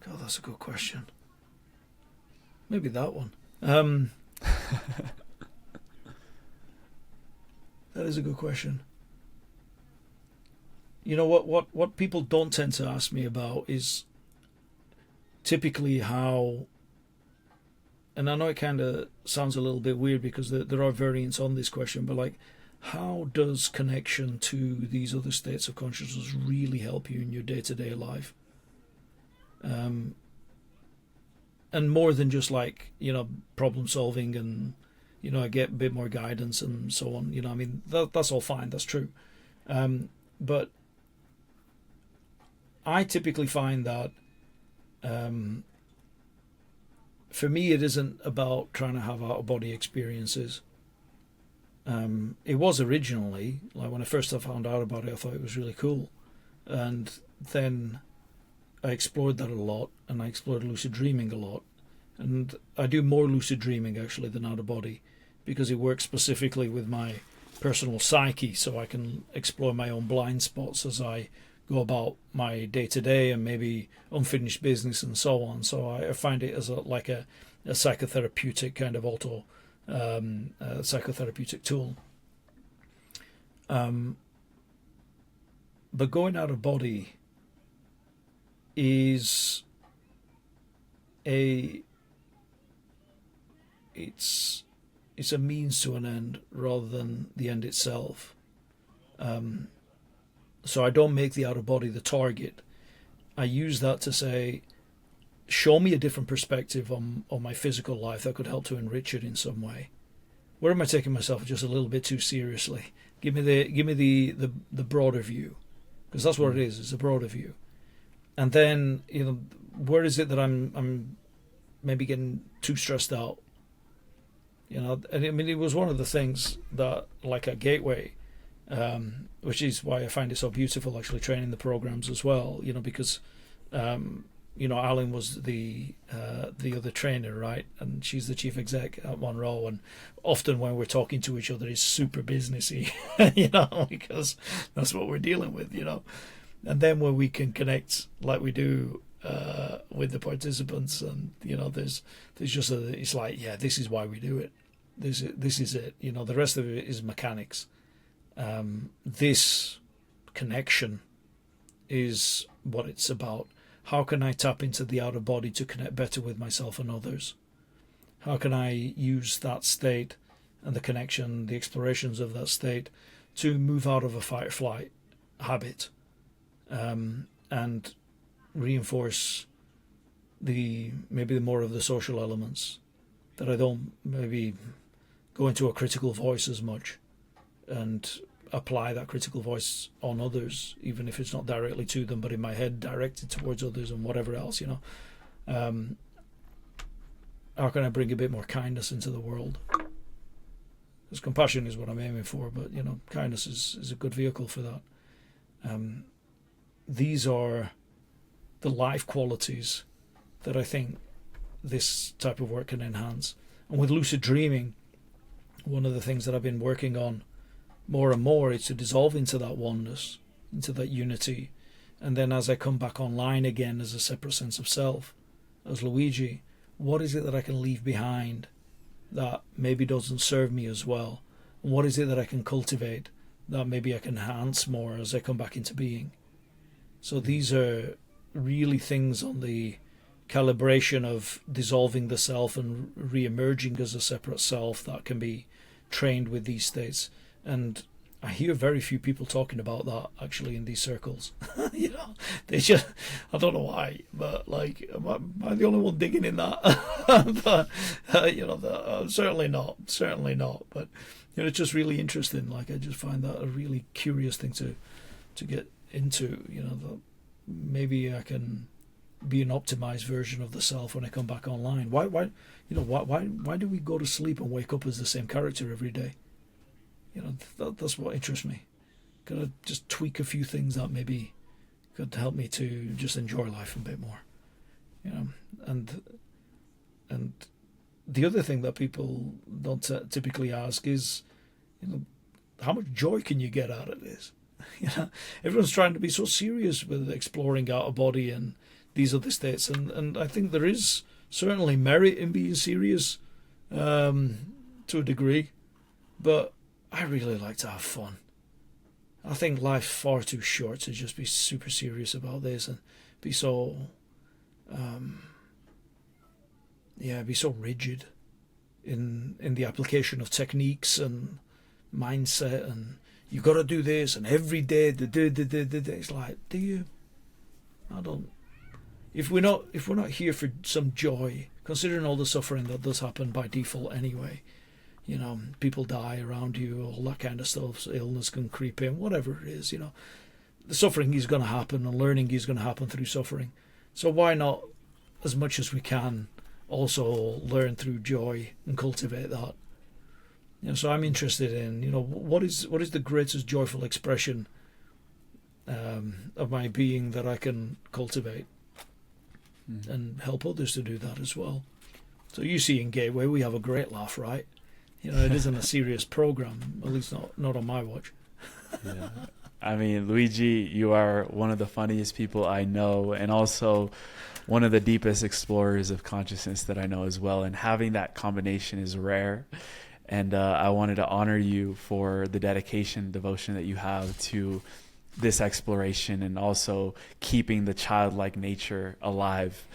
God, that's a good question. Maybe that one. That is a good question. What people don't tend to ask me about is typically how, and I know it kind of sounds a little bit weird because there are variants on this question, but like, how does connection to these other states of consciousness really help you in your day-to-day life? And more than just like, problem solving and, I get a bit more guidance and so on, I mean, that's all fine. That's true. But I typically find that, for me, it isn't about trying to have out-of-body experiences. It was originally, like when I first found out about it, I thought it was really cool. And then I explored that a lot, and I explored lucid dreaming a lot. And I do more lucid dreaming actually than out of body, because it works specifically with my personal psyche, so I can explore my own blind spots as I go about my day-to-day and maybe unfinished business and so on. So I find it as a psychotherapeutic kind of psychotherapeutic tool. But going out of body is it's a means to an end rather than the end itself. So I don't make the out of body the target. I use that to say, show me a different perspective on my physical life that could help to enrich it in some way. where am I taking myself just a little bit too seriously? Give me the broader view, because that's what it is. It's a broader view. And then, where is it that I'm maybe getting too stressed out? And I mean, it was one of the things that, like at Gateway, which is why I find it so beautiful actually training the programs as well, because Alan was the other trainer, right? And she's the chief exec at Monroe, and often when we're talking to each other, it's super businessy, because that's what we're dealing with, And then when we can connect like we do with the participants, and there's just it's like, yeah, this is why we do it. This is it. The rest of it is mechanics. This connection is what it's about. How can I tap into the outer body to connect better with myself and others? How can I use that state and the connection, the explorations of that state, to move out of a fight-or-flight habit, and reinforce maybe the more of the social elements, that I don't maybe go into a critical voice as much and apply that critical voice on others, even if it's not directly to them, but in my head directed towards others and whatever else, how can I bring a bit more kindness into the world? Because compassion is what I'm aiming for, but kindness is a good vehicle for that. These are the life qualities that I think this type of work can enhance. And with lucid dreaming, one of the things that I've been working on more and more is to dissolve into that oneness, into that unity. And then as I come back online again as a separate sense of self, as Luigi, what is it that I can leave behind that maybe doesn't serve me as well? And what is it that I can cultivate that maybe I can enhance more as I come back into being? So these are really things on the calibration of dissolving the self and re-emerging as a separate self that can be trained with these states. And I hear very few people talking about that actually in these circles. They just, I don't know why, but like, am I the only one digging in that? But, certainly not. But, it's just really interesting. Like, I just find that a really curious thing to get into, that maybe I can be an optimized version of the self when I come back online. Why do we go to sleep and wake up as the same character every day? That's what interests me. Could I just tweak a few things that maybe could help me to just enjoy life a bit more? And the other thing that people don't typically ask is, how much joy can you get out of this? Everyone's trying to be so serious with exploring outer body and these other states, and I think there is certainly merit in being serious to a degree, but I really like to have fun. I think life's far too short to just be super serious about this and be so be so rigid in the application of techniques and mindset, and you got to do this, and every day it's like, do you? I don't. If we're not here for some joy, considering all the suffering that does happen by default anyway, people die around you, all that kind of stuff, so illness can creep in, whatever it is, the suffering is going to happen, and learning is going to happen through suffering. So why not, as much as we can, also learn through joy and cultivate that? So I'm interested in, what is the greatest joyful expression of my being that I can cultivate and help others to do that as well. So you see in Gateway, we have a great laugh, right? It isn't a serious program, at least not on my watch. Yeah. I mean, Luigi, you are one of the funniest people I know, and also one of the deepest explorers of consciousness that I know as well. And having that combination is rare. And I wanted to honor you for the dedication, devotion that you have to this exploration, and also keeping the childlike nature alive.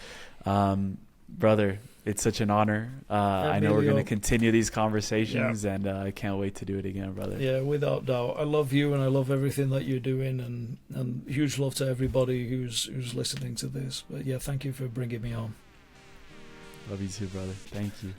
Brother, it's such an honor. I know we're going to continue these conversations, and I can't wait to do it again, brother. Yeah, without doubt. I love you, and I love everything that you're doing, and huge love to everybody who's listening to this. But yeah, thank you for bringing me on. Love you too, brother. Thank you.